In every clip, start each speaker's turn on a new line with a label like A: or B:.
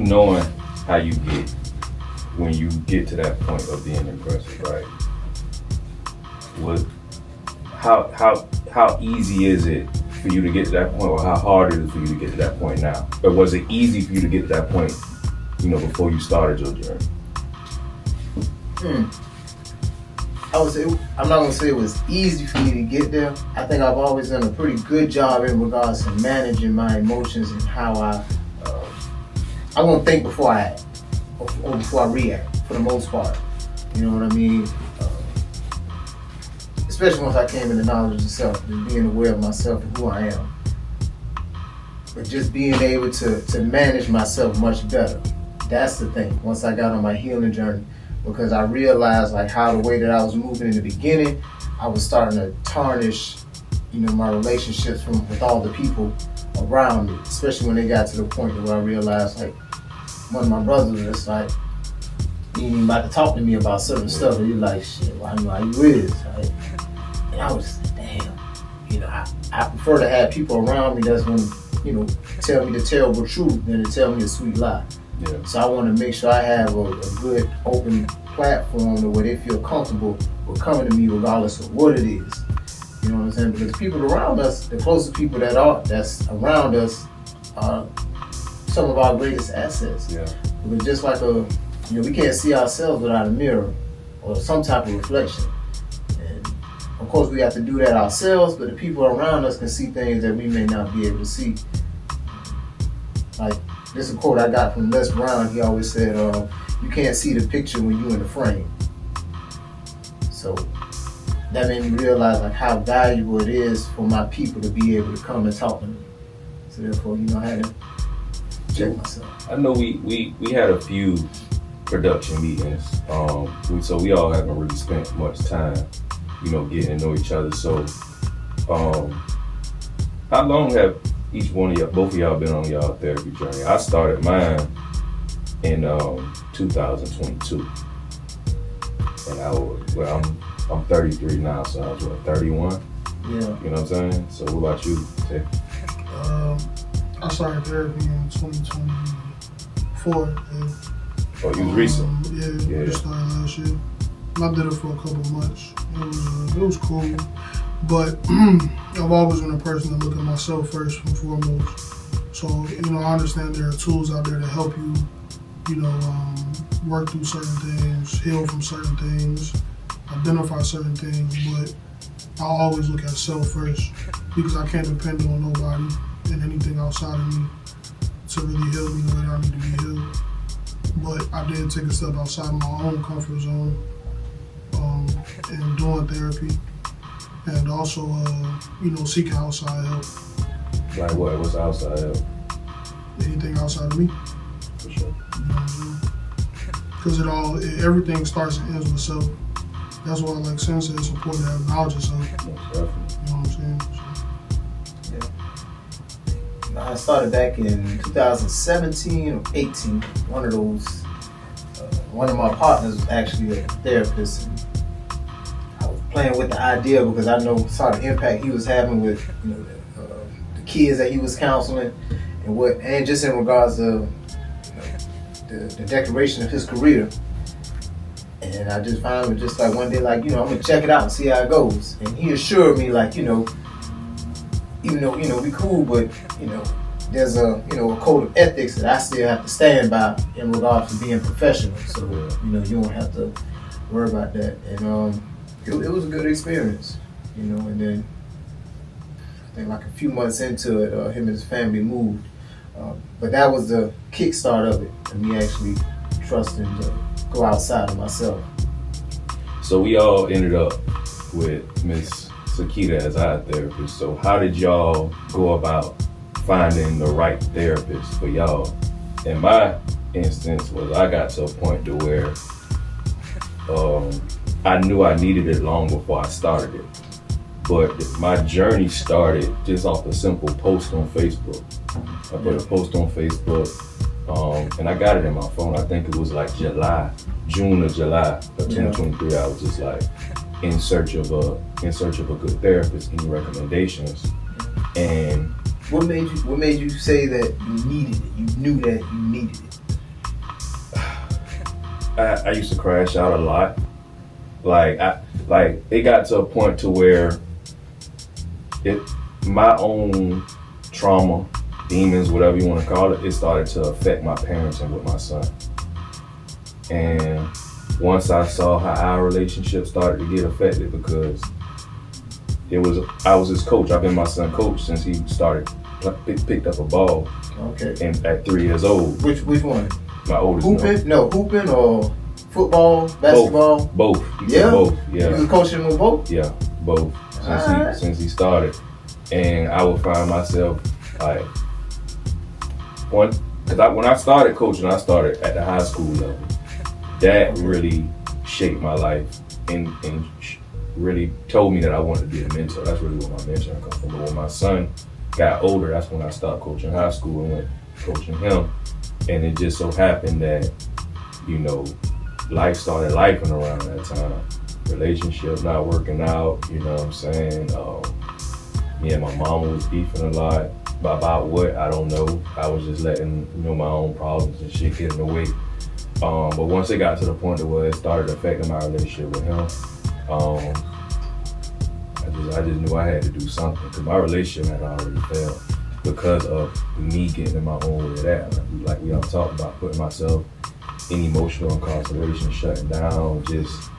A: knowing how you get when you get to that point of being aggressive, right? What, how easy is it for you to get to that point, or how hard it is for you to get to that point now? Or was it easy for you to get to that point, before you started your journey?
B: I would say, I'm not gonna say it was easy for me to get there. I think I've always done a pretty good job in regards to managing my emotions and how I'm gonna think before I act, or before I react, for the most part. You know what I mean? Especially once I came into knowledge of self, just being aware of myself and who I am. But just being able to manage myself much better. That's the thing. Once I got on my healing journey, because I realized like how the way that I was moving in the beginning, I was starting to tarnish, my relationships with all the people around me, especially when they got to the point where I realized like one of my brothers was just like, he ain't even about to talk to me about certain stuff, and he's like, shit, well, I know how you is, right? And I was just like, damn, I prefer to have people around me that's gonna, tell me the terrible truth than to tell me a sweet lie.
A: Yeah.
B: So I want to make sure I have a good open platform where they feel comfortable with coming to me regardless of what it is. You know what I'm saying? Because the people around us, the closest people that's around us, are some of our greatest assets.
A: Yeah.
B: Because just like we can't see ourselves without a mirror or some type of reflection. And of course we have to do that ourselves, but the people around us can see things that we may not be able to see. Like, this is a quote I got from Les Brown. He always said, you can't see the picture when you're in the frame. So that made me realize like how valuable it is for my people to be able to come and talk to me. So therefore, I had to check myself.
A: I know we had a few production meetings, so we all haven't really spent much time, getting to know each other. So, how long have each one of y'all, both of y'all, been on y'all therapy journey? I started mine in 2022, and I'm 33 now, so I was 31.
B: Yeah.
A: You know what I'm saying? So what about you, Tay?
C: I started therapy in 2024.
A: Oh, you was recent?
C: Yeah, just started last year. I did it for a couple of months. It was cool, but I've always been a person to look at myself first and foremost. So, I understand there are tools out there to help you, work through certain things, heal from certain things, identify certain things, but I always look at self first because I can't depend on nobody and anything outside of me to really heal me the way that I need to be healed. But I did take a step outside my own comfort zone in doing therapy, and also, seeking outside help.
A: Like what? What's outside help?
C: Anything outside of me.
A: For sure.
C: Because everything starts and ends with self. That's why, like Sen said, it's important to have knowledge of self.
A: Most definitely.
C: You know what I'm saying? So.
B: I started back in 2017 or 18. One of those, one of my partners was actually a therapist. And I was playing with the idea because I saw the impact he was having with the kids that he was counseling, and just in regards to the declaration of his career. And I just finally just like one day, like, I'm gonna check it out and see how it goes. And he assured me, like, even though, we cool, but, there's a code of ethics that I still have to stand by in regards to being professional. So, you don't have to worry about that. And it was a good experience, and then I think like a few months into it, him and his family moved. But that was the kickstart of it, and me actually trusting to go outside of myself.
A: So we all ended up with Miss Sakita as our therapist. So how did y'all go about finding the right therapist for y'all? In my instance was I got to a point to where I knew I needed it long before I started it. But my journey started just off a simple post on Facebook. I put a post on Facebook, and I got it in my phone. I think it was like June or July of 2023. I was just like in search of a good therapist. Any recommendations? And
B: what made you say that you needed it? You knew that you needed it.
A: I used to crash out a lot. Like it got to a point to where my own trauma, demons, whatever you want to call it started to affect my parents and with my son. And once I saw how our relationship started to get affected, because I was his coach. I've been my son's coach since he started picked up a ball.
B: Okay.
A: And at 3 years old.
B: Which one?
A: My oldest.
B: Hooping? No, hooping or football, basketball?
A: Both.
B: Yeah.
A: Both. Yeah.
B: You was coaching with both?
A: Yeah, both. Since he started, and I would find myself like when I started coaching, I started at the high school level. That really shaped my life and really told me that I wanted to be a mentor. That's really where my mentoring comes from. But when my son got older, that's when I stopped coaching high school and went coaching him. And it just so happened that, life started lifing around that time. Relationship not working out, you know what I'm saying? Me and my mama was beefing a lot. About what, I don't know. I was just letting, my own problems and shit get in the way. But once it got to the point where it started affecting my relationship with him, I just knew I had to do something, because my relationship had already failed because of me getting in my own way of that. Like we all talked about, putting myself in emotional incarceration, shutting down, just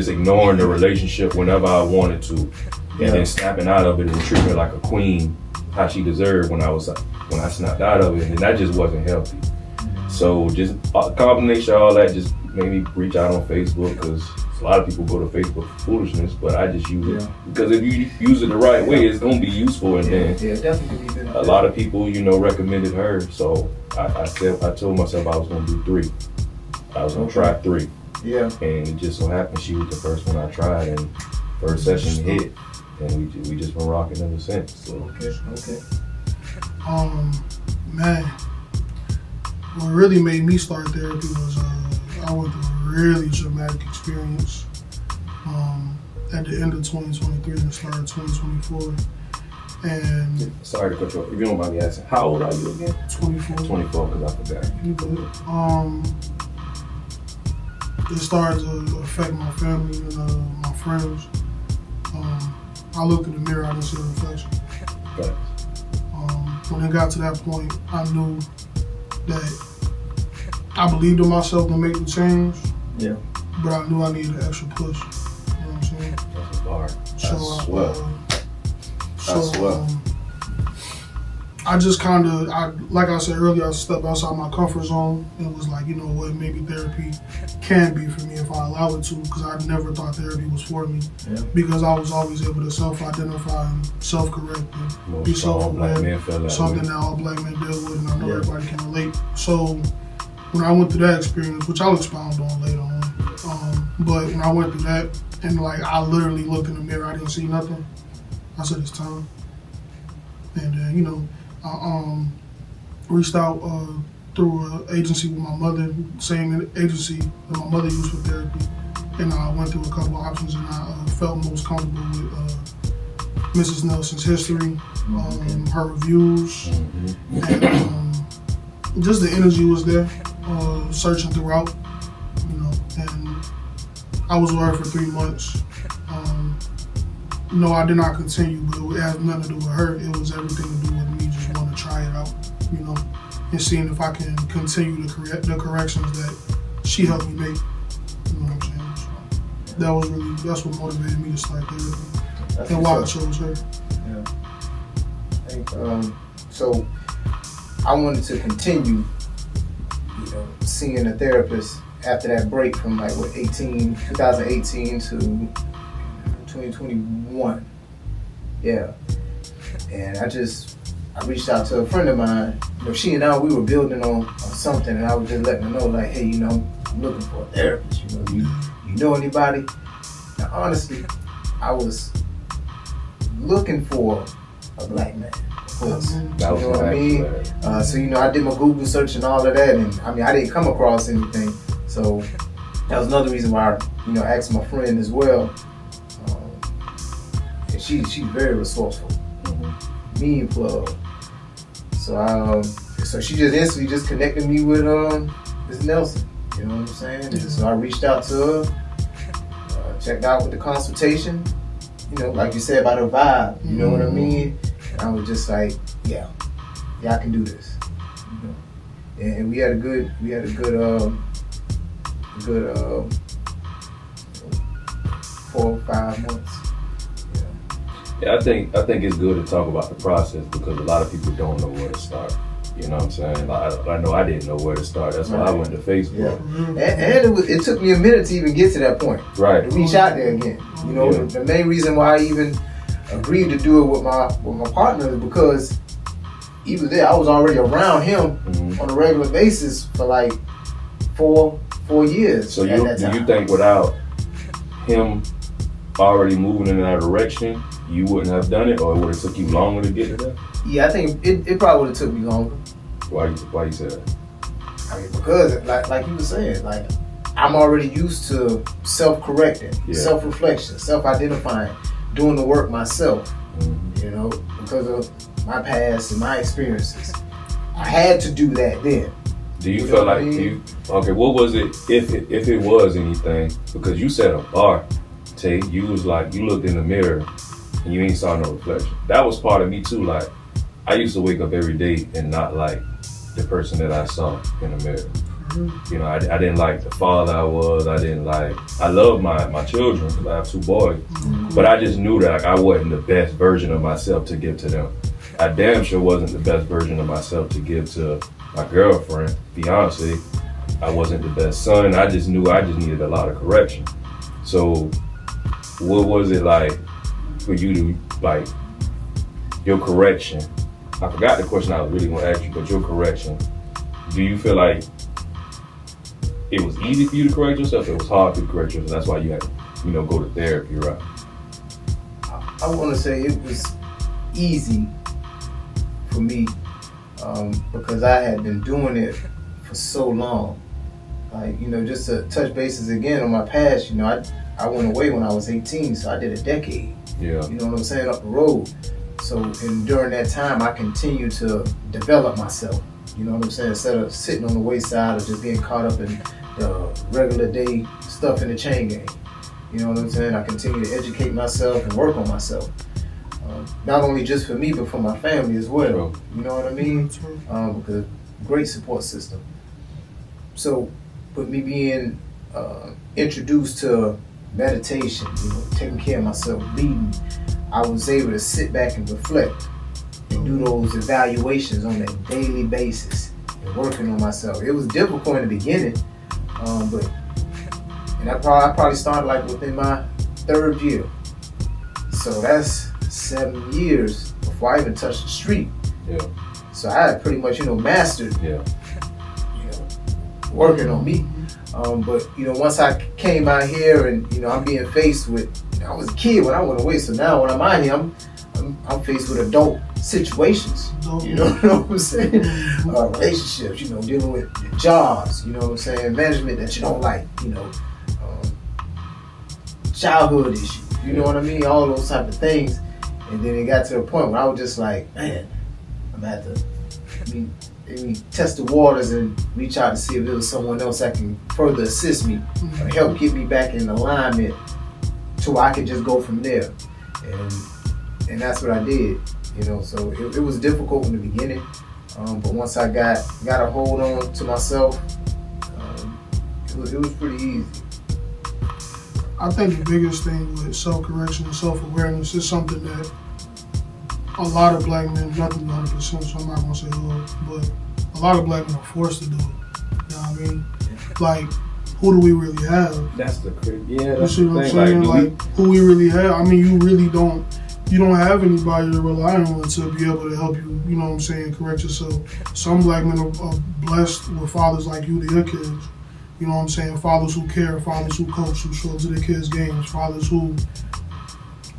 A: ignoring the relationship whenever I wanted to, and then snapping out of it and treating her like a queen, how she deserved when I snapped out of it, and that just wasn't healthy. So just a combination of all that just made me reach out on Facebook, because a lot of people go to Facebook for foolishness, but I just use it because if you use it the right way, it's gonna be useful. And then
B: definitely
A: a lot of people, recommended her. So I told myself I was gonna do 3. I was gonna try 3.
B: Yeah.
A: And it just so happened she was the first one I tried, and first session hit, and we just been rocking ever since. So.
B: Okay.
C: Man, what really made me start therapy was I went through a really traumatic experience at the end of 2023 and the start of 2024. And
A: sorry to cut you off. If you don't mind me asking, how old are you again?
C: 24.
A: 24, because I forgot.
C: It started to affect my family and my friends. I looked in the mirror, I didn't see a reflection.
A: Okay.
C: When it got to that point, I knew that I believed in myself to make the change.
B: Yeah.
C: But I knew I needed an extra push. You know what I'm saying?
A: That's a bar.
C: I just kind of, like I said earlier, I stepped outside my comfort zone and was like, you know what, maybe therapy can be for me if I allow it to, because I never thought therapy was for me. Yeah. Because I was always able to self-identify and self-correct and be self-aware, something that all black men deal with, and I know everybody can relate. So when I went through that experience, which I'll expound on later on, but when I went through that, and I literally looked in the mirror, I didn't see nothing. I said, it's time. And then, I reached out through an agency with my mother, same agency that my mother used for therapy. And I went through a couple of options, and I felt most comfortable with Mrs. Nelson's history, her reviews, and just the energy was there, searching throughout, and I was with her for 3 months. No, I did not continue, but it had nothing to do with her. It was everything to do with me just wanting to try it out, and seeing if I can continue the corrections that she helped me make. You know what I'm saying? So that's what motivated me to start therapy, and why I chose her.
B: Yeah. So I wanted to continue, seeing a therapist after that break from 2018 to 2021. Yeah. And I reached out to a friend of mine. She and I, we were building on something, and I was just letting her know, hey, I'm looking for a therapist. You know anybody? Now, honestly, I was looking for a black man, of course. You know what I mean? So, I did my Google search and all of that, and I didn't come across anything. So that was another reason why I, asked my friend as well. And she's very resourceful. Mean plug. So she just instantly connected me with Ms. Nelson. You know what I'm saying? And so I reached out to her, checked out with the consultation. You know, like you said about her vibe. You know what I mean? And I was just like, yeah, I can do this. You know? And we had a good 4 or 5 months.
A: Yeah, I think it's good to talk about the process because a lot of people don't know where to start. You know what I'm saying? I know I didn't know where to start. That's why I went to Facebook.
B: Yeah. And it took me a minute to even get to that point.
A: Right.
B: To reach out there again. You know, the main reason why I even agreed to do it with my partner is because he was there. I was already around him on a regular basis for like 4 years.
A: So do you think without him already moving in that direction, you wouldn't have done it, or it would have took you longer to get to that?
B: Yeah, I think it probably would have took me longer.
A: Why you say that?
B: I mean, because like you were saying, like I'm already used to self-correcting, self-reflection, self-identifying, doing the work myself. You know, because of my past and my experiences, I had to do that then.
A: Do you feel like what was it if it was anything? Because you set a bar, Tay. You was like, you looked in the mirror and you ain't saw no reflection. That was part of me too. Like, I used to wake up every day and not like the person that I saw in the mirror. You know, I didn't like the father I was. I love my children because I have 2 boys. But I just knew that like, I wasn't the best version of myself to give to them. I damn sure wasn't the best version of myself to give to my girlfriend, fiance. I wasn't the best son. I just knew I just needed a lot of correction. So what was it like for you to, like, your correction? I forgot the question I was really going to ask you, but your correction, do you feel like it was easy for you to correct yourself? It was hard to correct yourself. That's why you had to, go to therapy, right?
B: I want to say it was easy for me because I had been doing it for so long. Like, just to touch bases again on my past, I went away when I was 18, so I did a decade.
A: Yeah.
B: You know what I'm saying? Up the road. So, and during that time, I continued to develop myself. You know what I'm saying? Instead of sitting on the wayside or just getting caught up in the regular day stuff in the chain gang. You know what I'm saying? I continue to educate myself and work on myself. Not only just for me, but for my family as well.
A: Sure.
B: You know what I mean? Because great support system. So, with me being introduced to meditation, taking care of myself, reading, I was able to sit back and reflect and do those evaluations on a daily basis and working on myself. It was difficult in the beginning, but I probably started like within my 3rd year. So that's 7 years before I even touched the street.
A: Yeah.
B: So I had pretty much, mastered, working on me. But once I came out here and I'm being faced with, I was a kid when I went away. So now when I'm out here, I'm faced with adult situations. You know what I'm saying? Relationships, dealing with jobs. You know what I'm saying? Management that you don't like. Childhood issues. You know what I mean? All those type of things. And then it got to the point where I was just like, man, I'm gonna have to maybe test the waters and reach out to see if there was someone else that can further assist me or help get me back in alignment to where I could just go from there. And that's what I did. So it was difficult in the beginning, but once I got a hold on to myself, it was pretty easy.
C: I think the biggest thing with self-correction and self-awareness is something that a lot of black men, nothing 100%, so I'm not going to say who, but a lot of black men are forced to do it. You know what I mean? Like, who do we really have?
A: That's the crazy. Yeah,
C: you see what I'm saying? Like who we really have? I mean, you don't have anybody to rely on to be able to help you, you know what I'm saying, correct yourself. Some black men are blessed with fathers like you to your kids. You know what I'm saying? Fathers who care, fathers who coach, who show up to their kids' games, fathers who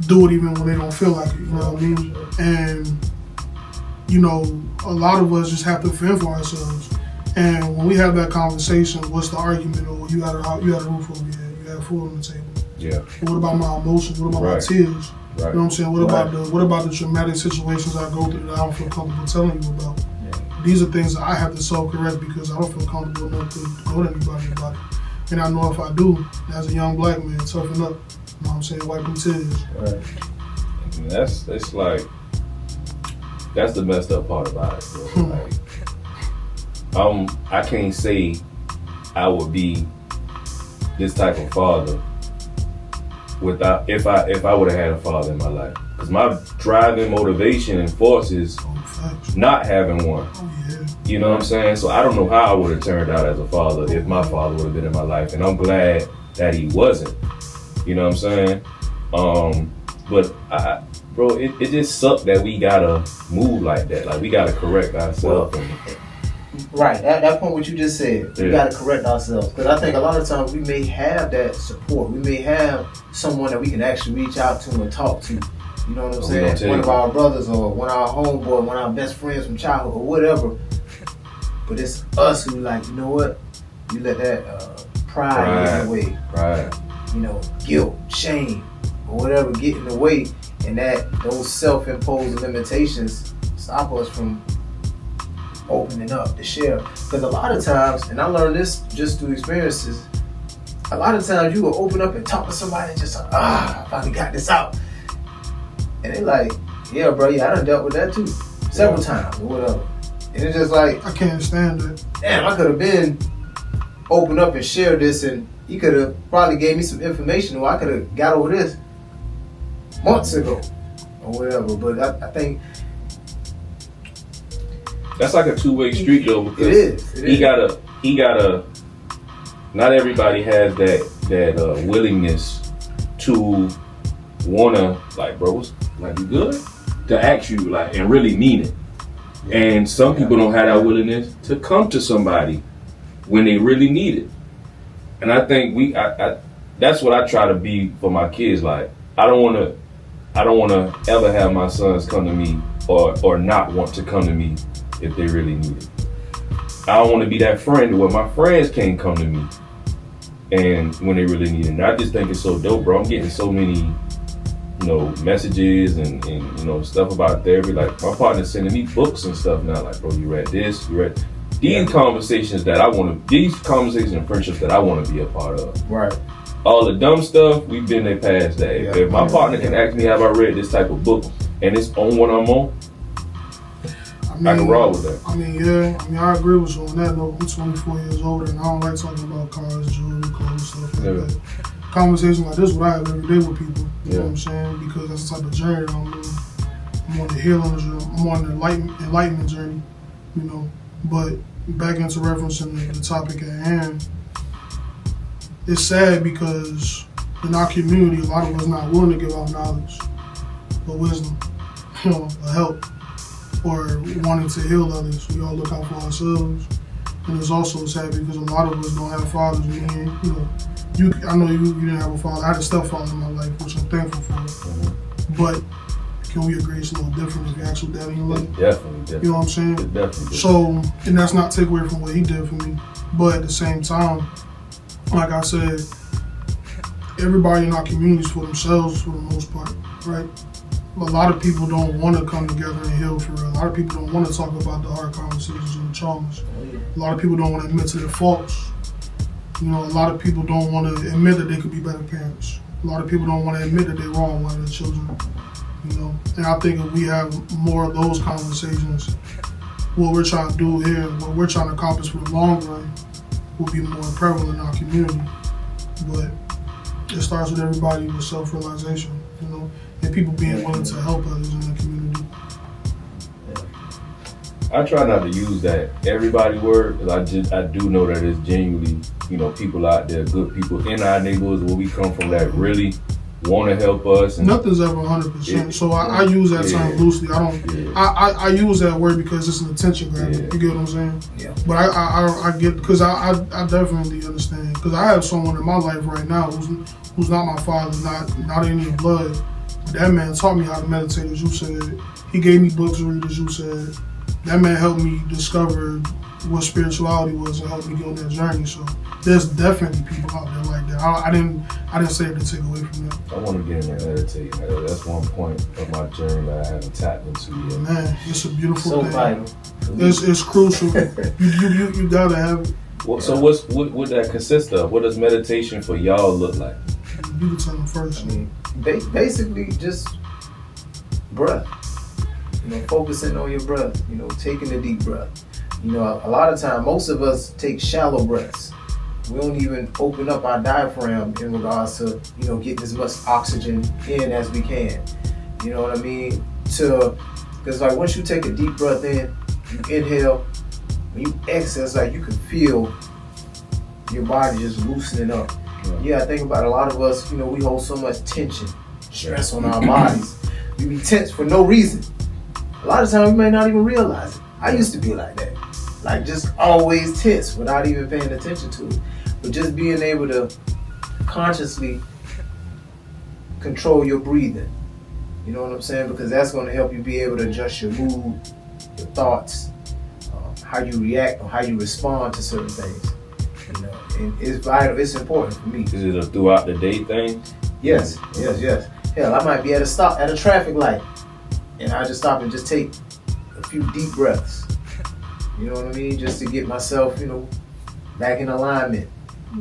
C: do it even when they don't feel like it, you know what I mean? And, a lot of us just have to fend for ourselves. And when we have that conversation, what's the argument? Or you got a roof over your head, you got food on the table.
A: Yeah.
C: What about my emotions? What about my tears?
A: Right.
C: You know what I'm saying? What about the traumatic situations I go through that I don't feel comfortable telling you about? these are things that I have to self-correct because I don't feel comfortable enough to go to anybody about it. And I know if I do, as a young black man, toughen up. You know what I'm saying? Wipe them tears.
B: Right.
A: And it's like, that's the messed up part about it, bro. Like, I can't say I would be this type of father without if I would have had a father in my life. Because my driving motivation and force is not having one.
C: Oh, yeah.
A: You know what I'm saying? So I don't know how I would have turned out as a father if my father would have been in my life. And I'm glad that he wasn't. You know what I'm saying? But bro, it just sucked that we gotta move like that. Like we gotta correct ourselves.
B: Right, that point what you just said, we gotta correct ourselves. Because I think a lot of times we may have that support. We may have someone that we can actually reach out to and talk to. You know what I'm saying? One of our brothers or one of our homeboys, one of our best friends from childhood or whatever. But it's us who like, you know what? You let that pride get in the way.
A: Right.
B: You know, guilt, shame, or whatever get in the way. And that those self-imposed limitations stop us from opening up to share. Because a lot of times, and I learned this just through experiences, a lot of times you will open up and talk to somebody and just like, I finally got this out. And they like, yeah, bro, I done dealt with that too. Several times or whatever. And it's just like,
C: I can't stand it.
B: Damn, I could have been opened up and shared this and he could have probably gave me some information or I could have got over this months ago or whatever. But I think
A: that's like a two-way street though, because
B: it is.
A: He gotta not everybody has that willingness to wanna like, bro, like, you good? To ask you like and really mean it. And some people don't have that willingness to come to somebody when they really need it. And I think I that's what I try to be for my kids. Like, I don't wanna ever have my sons come to me or not want to come to me if they really need it. I don't want to be that friend where my friends can't come to me and when they really need it. And I just think it's so dope, bro. I'm getting so many, messages and stuff about therapy. Like, my partner's sending me books and stuff now. Like, bro, you read this, you read these conversations these conversations and friendships that I want to be a part of.
B: Right.
A: All the dumb stuff, we've been there past that.
B: Yeah.
A: If my partner can ask me, have I read this type of book and it's on what I'm on, I can roll with that.
C: I agree with you on that note. I'm 24 years older and I don't like talking about cars, jewelry, clothes, stuff like that. Conversations like this, what I have every day with people. You know what I'm saying? Because that's the type of journey I'm on. I'm on the healing journey. I'm on the enlightenment journey, But back into referencing the topic at hand, it's sad because in our community, a lot of us not willing to give out knowledge or wisdom, or help, or wanting to heal others. We all look out for ourselves. And it's also sad because a lot of us don't have fathers. I know you didn't have a father. I had a stepfather in my life, which I'm thankful for. But can we agree it's a little different if you actually daddy in your life?
A: Definitely.
C: You know what I'm saying?
A: Definitely.
C: So, and that's not take away from what he did for me. But at the same time, like I said, everybody in our communities for themselves for the most part, right? A lot of people don't want to come together and heal for real. A lot of people don't want to talk about the hard conversations and the traumas. A lot of people don't want to admit to their faults. A lot of people don't want to admit that they could be better parents. A lot of people don't want to admit that they're wrong with their children. And I think if we have more of those conversations, what we're trying to do here, what we're trying to accomplish for the long run, will be more prevalent in our community. But it starts with everybody with self-realization, and people being willing to help others in the community.
A: I try not to use that everybody word, because I do know that it's genuinely, people out there, good people in our neighborhoods where we come from that really want to help us. And
C: nothing's ever 100%. So I use that term loosely. I use that word because it's an attention grabber. You get what I'm saying?
B: Yeah.
C: But I get, because I definitely understand. Because I have someone in my life right now who's not my father, not any blood. But that man taught me how to meditate, as you said. He gave me books to read, as you said. that man helped me discover what spirituality was and helped me go on that journey. So there's definitely people out there like that. I didn't say it to take away from that.
A: I want to get in there meditating. That's one point of my journey that I haven't tapped into yet.
C: Man, it's a beautiful
B: So
C: thing.
B: vital.
C: It's crucial. you gotta have it.
A: Well, so what that consist of? What does meditation for y'all look like?
C: You can tell them first.
B: I mean, basically just breath. Focusing on your breath. Taking a deep breath. A lot of time, most of us take shallow breaths. We don't even open up our diaphragm in regards to, getting as much oxygen in as we can. You know what I mean? Because like once you take a deep breath in, you inhale, when you exhale, it's like you can feel your body just loosening up. Yeah, I think about a lot of us, we hold so much tension, stress on our bodies. We be tense for no reason. A lot of times we may not even realize it. I used to be like that. Like just always tense without even paying attention to it. But just being able to consciously control your breathing. You know what I'm saying? Because that's going to help you be able to adjust your mood, your thoughts, how you react or how you respond to certain things. And it's vital. It's important for me.
A: Is it a throughout the day thing?
B: Yes. Hell, I might be at a traffic light, and I just stop and just take a few deep breaths. You know what I mean? Just to get myself, back in alignment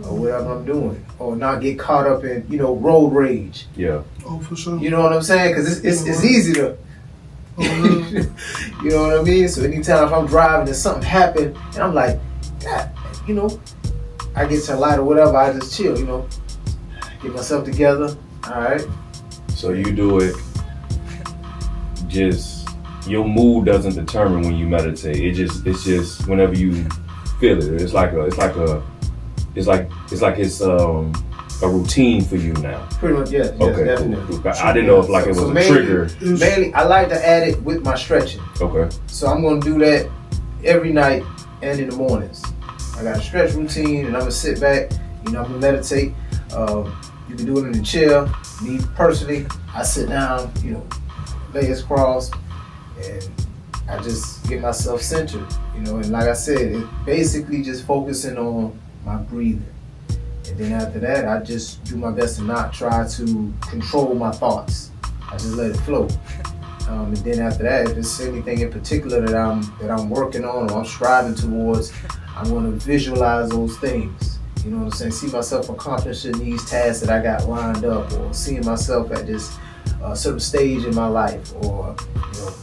B: or whatever I'm doing, or not get caught up in, road rage.
A: Yeah.
C: Oh, for sure.
B: You know what I'm saying? Because it's easy to. You know what I mean? So anytime if I'm driving and something happened, and I'm like, God, I get to a light or whatever, I just chill, get myself together. All right.
A: So you do it. Just your mood doesn't determine when you meditate. It's just whenever you feel it. It's like it's a routine for you now.
B: Pretty much, yes.
A: Okay,
B: Definitely.
A: cool. I didn't know if it was a trigger.
B: Mainly, I like to add it with my stretching.
A: Okay.
B: So I'm gonna do that every night and in the mornings. I got a stretch routine, and I'm gonna sit back. I'm gonna meditate. You can do it in the chair. Me personally, I sit down. Legs crossed, and I just get myself centered. And like I said, it's basically just focusing on my breathing. And then after that, I just do my best to not try to control my thoughts. I just let it flow. And then after that, if it's anything in particular that I'm working on or I'm striving towards, I'm going to visualize those things. You know what I'm saying? See myself accomplishing these tasks that I got lined up, or seeing myself at this certain stage in my life, or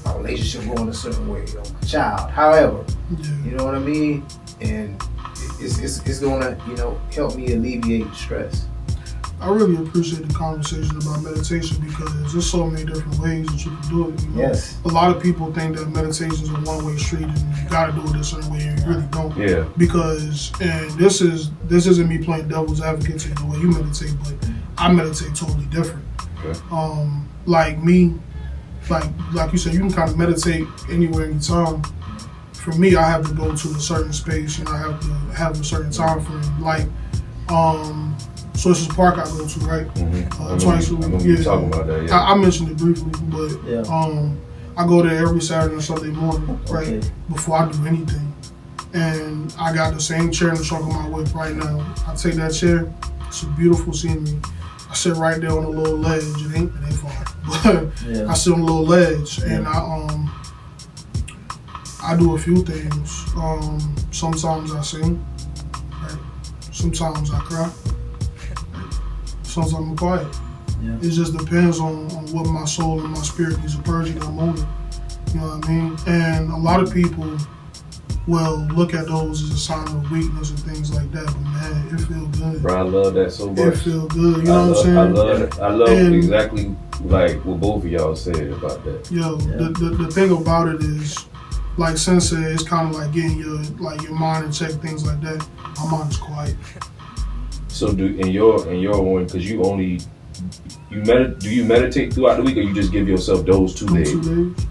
B: my relationship going a certain way, my child. However, you know what I mean? And it's gonna help me alleviate stress.
C: I really appreciate the conversation about meditation because there's so many different ways that you can do it.
B: Yes.
C: A lot of people think that meditation is a one-way street and you gotta do it a certain way, and you really don't.
A: Yeah.
C: Because, and this isn't me playing devil's advocate to the way you meditate, but I meditate totally different.
A: Okay.
C: Like me, like you said, you can kind of meditate anywhere, anytime. For me, I have to go to a certain space and I have to have a certain time frame. So this is a park I go to, right?
A: Mm-hmm.
C: Twice a week. Yeah.
A: Talking about that. Yeah.
C: I mentioned it briefly, but I go there every Saturday and Sunday morning, right?
B: Okay.
C: Before I do anything. And I got the same chair in the trunk of my whip right now. I take that chair, it's a beautiful scenery. I sit right there on a little ledge. It ain't far, but I sit on a little ledge and I do a few things. Sometimes I sing, right? Sometimes I cry. Right? Sometimes I'm quiet.
B: Yeah.
C: It just depends on what my soul and my spirit needs to purge in that moment. You know what I mean? And a lot of people will look at those as a sign of weakness and things like that, but man, it feels good.
A: Bro, I love that so much.
C: It feels good. You know what I'm saying?
A: I love it. I love exactly like what both of y'all said about that.
C: Yo, the thing about it is, like Sensei, it's kind of like getting your mind in check, things like that. My mind is quiet.
A: So in your one, because do you meditate throughout the week, or you just give yourself those 2 days?
C: 2 days.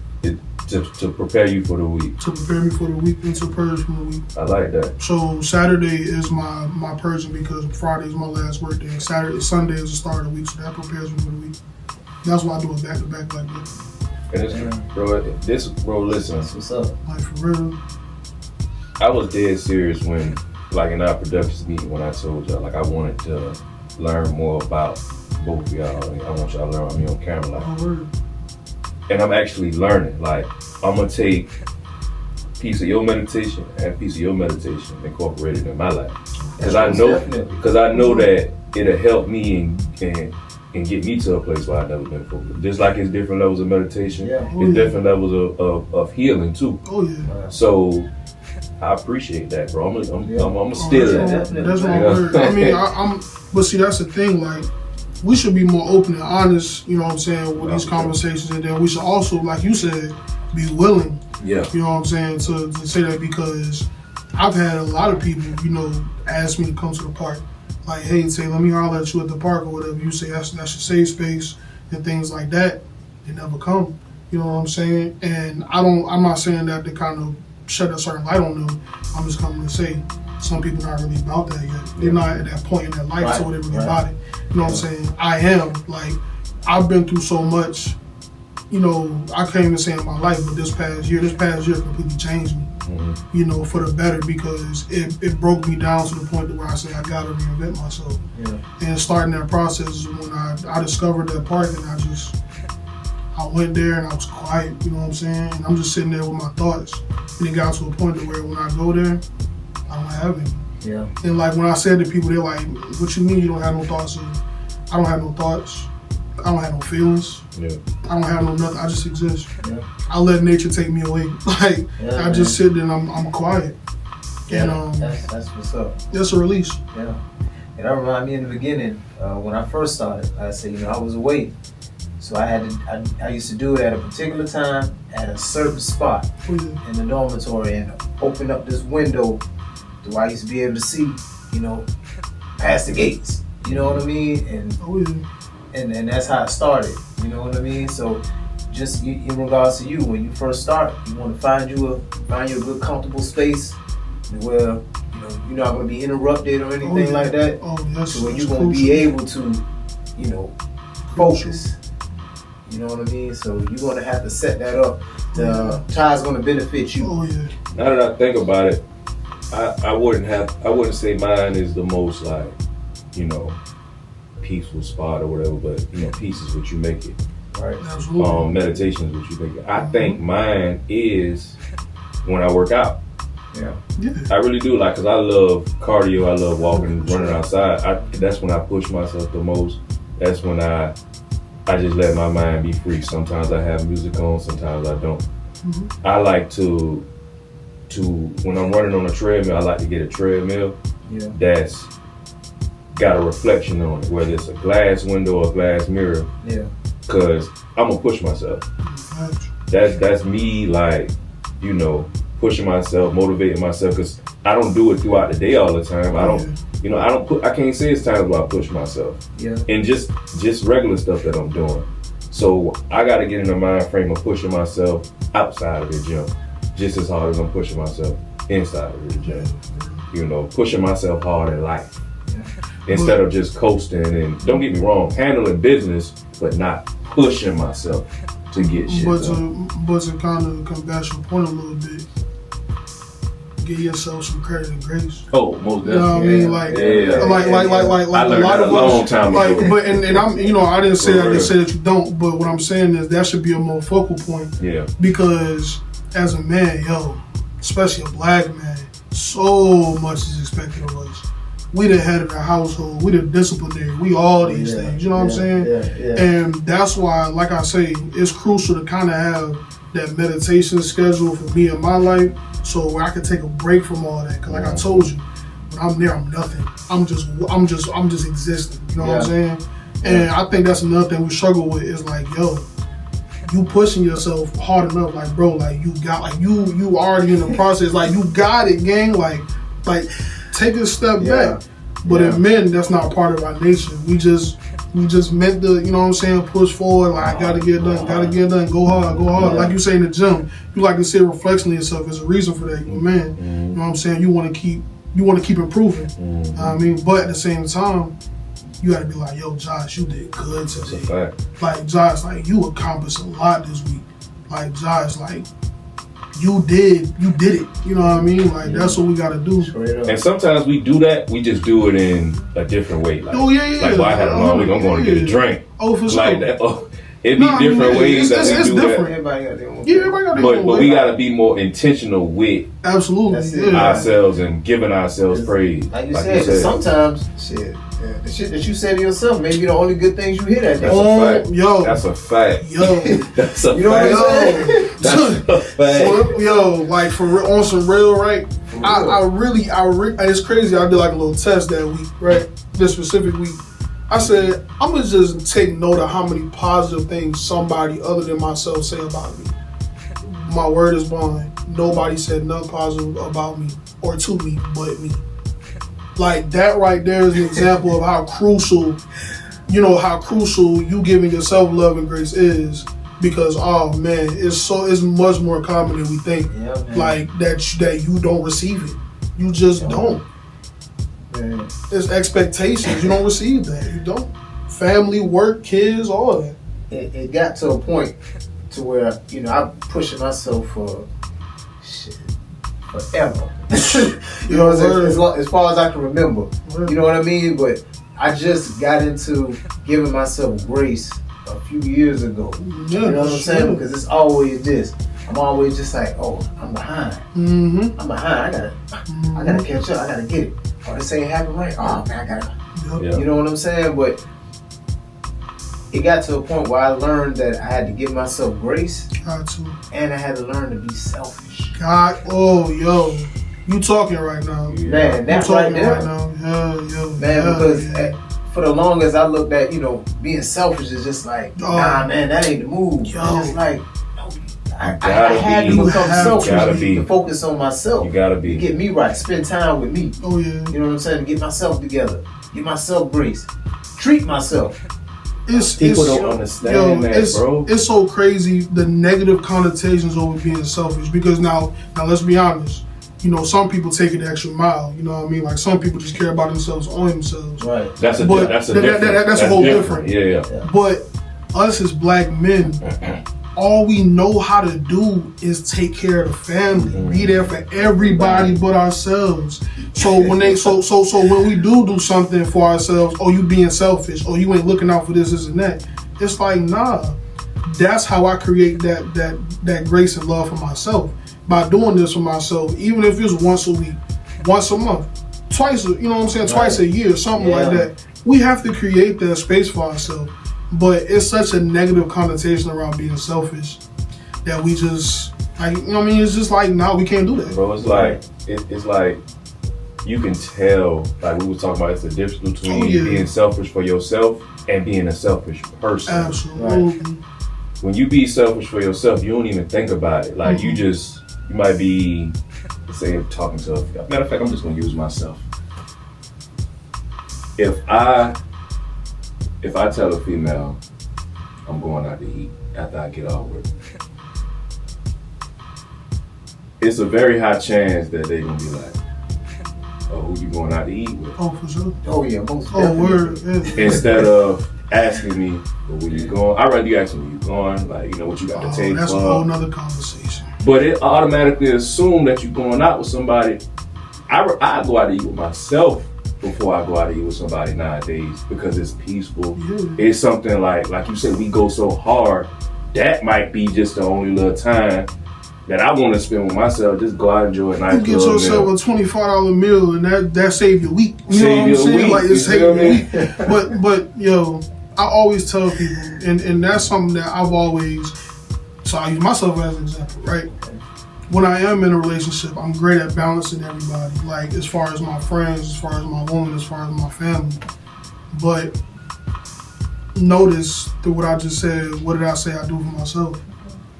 A: To prepare you for the week.
C: To prepare me for the week and to purge from the week.
A: I like that.
C: So Saturday is my purging because Friday is my last work day. Sunday is the start of the week, so that prepares me for the week. That's why I do it back to back like that.
A: And it's, bro, listen.
B: That's what's up.
C: Like for real.
A: I was dead serious when, like in our productions meeting, when I told y'all, like I wanted to learn more about both of y'all. I want y'all to learn about me on camera. Like,
C: Oh, word.
A: and I'm actually learning. Like, I'm gonna take a piece of your meditation and a piece of your meditation and incorporate it in my life. Because I know that it'll help me and get me to a place where I've never been before. Just like it's different levels of meditation,
B: Yeah.
A: it's different levels of healing too.
C: Oh yeah.
A: So I appreciate that, bro. I'm gonna steal it.
C: That's my word. I mean, I'm. But see, that's the thing. Like, we should be more open and honest. You know what I'm saying with these conversations, and then we should also, like you said, be willing.
A: Yeah.
C: You know what I'm saying to say that, because I've had a lot of people, you know, ask me to come to the park. Like, hey, say, let me holler at you at the park or whatever. You say that's your safe space and things like that. They never come. You know what I'm saying? And I'm not saying that to kind of shed a certain light on them. I'm just coming to say some people not really about that yet. They're not at that point in their life, so they're really about it. You know what I'm saying? I am. Like, I've been through so much. You know, I can't even say in my life, but this past year completely changed me. Mm-hmm. You know, for the better, because it broke me down to the point to where I said I gotta reinvent myself.
B: Yeah. And
C: starting that process is when I discovered that park, and I went there and I was quiet, you know what I'm saying? And I'm just sitting there with my thoughts. And it got to a point to where when I go there, I don't have any.
B: Yeah.
C: And like when I said to people, they're like, what you mean you don't have no thoughts? I don't have no thoughts. I don't have no feelings.
A: Yeah.
C: I don't have no nothing. I just exist.
B: Yeah.
C: I let nature take me away. Like, I just sit there and I'm quiet.
B: Yeah,
C: And
B: that's what's up.
C: that's a release.
B: Yeah. And that reminded me in the beginning, when I first started, I said, you know, I was away. So I used to do it at a particular time at a certain spot in the dormitory, and open up this window to where I used to be able to see, you know, past the gates. You know what I mean? And that's how it started. You know what I mean? So just in regards to you, when you first start, you want to find you a good comfortable space where, you know, you're not going to be interrupted or anything like that. So where you're going to be able to, you know, focus. You know what I mean? So you're going to have to set that up. How it's going to benefit you.
C: Oh yeah.
A: Now that I think about it, I wouldn't say mine is the most, like, you know, peaceful spot or whatever, but you know, peace is what you make it.
B: Right.
A: Meditation is what you make it. I think mine is when I work out.
B: Yeah.
A: I really do, like, cause I love cardio. I love walking, running outside. That's when I push myself the most. That's when I just let my mind be free. Sometimes I have music on, sometimes I don't. Mm-hmm. I like to when I'm running on a treadmill, I like to get a treadmill that's got a reflection on it, whether it's a glass window or a glass mirror.
B: Yeah.
A: Cause I'm gonna push myself. That's me, like, you know, pushing myself, motivating myself. Cause I don't do it throughout the day all the time. I can't say it's times where I push myself.
B: Yeah.
A: And just regular stuff that I'm doing. So I gotta get in the mind frame of pushing myself outside of the gym just as hard as I'm pushing myself inside of the gym. You know, pushing myself hard in life. Instead of just coasting, and don't get me wrong, handling business, but not pushing myself to get shit done.
C: But to kind of combat your point a little bit, give yourself some credit and grace.
A: Oh, most definitely.
C: You know what I mean? Like
A: I learned
C: a lot
A: that
C: of
A: a long time ago.
C: Like, but and I'm, you know, I didn't say that you don't, but what I'm saying is that should be a more focal point. Yeah. Because as a man, especially a black man, so much is expected of us. We the head of the household, we the disciplinary, we all these things, you know what I'm saying? Yeah. And that's why, like I say, it's crucial to kind of have that meditation schedule for me in my life, so where I can take a break from all that. Cause like I told you, when I'm there, I'm nothing. I'm just existing, you know what I'm saying? And I think that's another thing we struggle with is like, you pushing yourself hard enough, like, bro, like you got, like you already in the process, like you got it, gang, like take a step back. But in men, that's not part of our nature. We just meant to, you know what I'm saying, push forward, like I gotta get done, go hard. Like you say in the gym, you like to see a reflection of yourself. There's a reason for that. You're a man. You know what I'm saying? You wanna keep improving. You know what I mean? But at the same time, you gotta be like, yo, Josh, you did good today.
A: That's a fact.
C: Like, Josh, like you accomplished a lot this week. like Josh, like you did it. You know what I mean? Like that's what we gotta do.
B: Straight up.
A: And sometimes we do that. We just do it in a different way. Like,
C: Oh yeah.
A: like well, I had a long week. I'm going to get a drink.
C: Oh, for sure.
A: Like that. Oh, it'd be different ways that
C: it's
A: we do
C: different.
A: that.
B: Everybody got their own.
C: Yeah, everybody got their
A: But
C: own
A: but
C: way.
A: we gotta be more intentional with
C: Absolutely.
B: That's it.
C: Yeah.
A: ourselves and giving ourselves praise.
B: Like you said, sometimes shit, the shit that you say to yourself, maybe the only good things you hear that day.
A: That's a fact.
C: Yo.
A: That's a fact.
C: Yo.
A: That's a
B: You know what I'm
A: fact.
B: saying?
A: That's a fact.
C: So, yo, like for real, on some real, right? I really, it's crazy. I did like a little test that week, right? This specific week. I said, I'm gonna just take note of how many positive things somebody other than myself say about me. My word is bond. Nobody said nothing positive about me or to me but me. Like that right there is an example of how crucial, you giving yourself love and grace is. Because oh man, it's much more common than we think.
B: Yeah, man.
C: Like that you don't receive it. You just don't.
B: Man.
C: It's expectations. You don't receive that. You don't. Family, work, kids, all that.
B: It got to a point to where I'm pushing myself for shit forever. You know what I'm saying? As far as I can remember. You know what I mean? But I just got into giving myself grace a few years ago.
C: Yeah,
B: You know what I'm saying? Because it's always this. I'm always just like, oh, I'm behind.
C: Mm-hmm.
B: I'm behind. I gotta catch up. I gotta get it. Oh, this ain't happening right. Oh man, I gotta.
A: Yeah.
B: You know what I'm saying? But it got to a point where I learned that I had to give myself grace,
C: Got to.
B: and I had to learn to be selfish.
C: God, oh yo, you talking right now? You
B: Man,
C: talking
B: that's right there.
C: right now? Yeah,
B: Man,
C: yeah,
B: because
C: yeah.
B: for the longest I looked at, being selfish is just like,
C: Oh.
B: nah, man, that ain't the move.
C: Yo.
B: It's just like, no, I
A: gotta
B: had
A: be.
B: to become
C: You
B: selfish
A: gotta be.
B: to focus on myself.
A: You gotta
B: To
A: be.
B: get me right, spend time with me.
C: Oh yeah.
B: You know what I'm saying? To get myself together, get myself grace, treat myself.
A: People
C: it's,
A: don't understand that, bro.
C: It's so crazy the negative connotations over being selfish because now let's be honest. Some people take it the extra mile. You know what I mean? Like some people just care about themselves, only themselves.
B: Right.
A: That's a
C: But
A: that's a
C: that-
A: different.
C: that's a whole different.
A: Yeah.
C: But us as black men, all we know how to do is take care of the family, be there for everybody but ourselves. So when when we do something for ourselves, oh you being selfish, oh you ain't looking out for this and that. It's like nah, that's how I create that grace and love for myself by doing this for myself. Even if it's once a week, once a month, twice a year, something like that. We have to create that space for ourselves. But it's such a negative connotation around being selfish that we just, it's just like, nah, we can't do that.
A: Bro, it's like it's like you can tell. Like we were talking about, it's the difference between being selfish for yourself and being a selfish person.
C: Absolutely.
A: When you be selfish for yourself, you don't even think about it. Like you might be, let's say, talking to a matter of fact, I'm just gonna use myself. If I tell a female I'm going out to eat after I get off work, it's a very high chance that they're gonna be like, oh, who you going out to eat with?
C: Oh, for sure.
B: Oh yeah, most
C: Oh,
B: definitely.
C: word. Yeah.
A: Instead of asking me, well, where you going? I'd rather you ask me where you going, like, what you got to take.
C: That's a whole nother conversation.
A: But it automatically assumes that you're going out with somebody. I go out to eat with myself before I go out to eat with somebody nowadays because it's peaceful.
C: Yeah.
A: It's something like you said, we go so hard. That might be just the only little time that I want to spend with myself. Just go out and enjoy a nice
C: You get
A: little
C: yourself
A: meal.
C: a $25 meal and that save your week. You
A: Save
C: know what I'm
A: your
C: saying?
A: week,
C: Like
A: you
C: it's saving
A: feel
C: your
A: me?
C: week. But yo, I always tell people, and that's something that I've always, so I use myself as an example, right? When I am in a relationship, I'm great at balancing everybody. Like as far as my friends, as far as my woman, as far as my family. But notice through what I just said, what did I say I do for myself?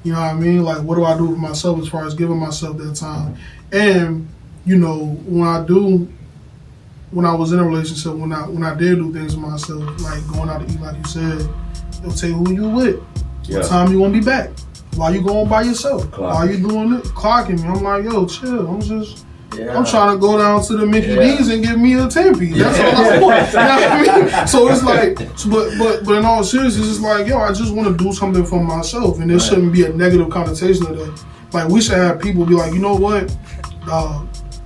C: You know what I mean? Like what do I do for myself as far as giving myself that time? And, when I was in a relationship, when I did do things for myself, like going out to eat, like you said, they'll say who you with, what time you gonna be back, why you going by yourself, why you doing it, clocking me. I'm like, yo, chill. I'm just
B: Yeah.
C: I'm trying to go down to the Mickey
B: Yeah.
C: D's and get me a 10-piece. That's all I want. You know what I mean? So it's like, but in all seriousness, it's like, yo, I just want to do something for myself, and there shouldn't be a negative connotation of that. Like, we should have people be like, you know what,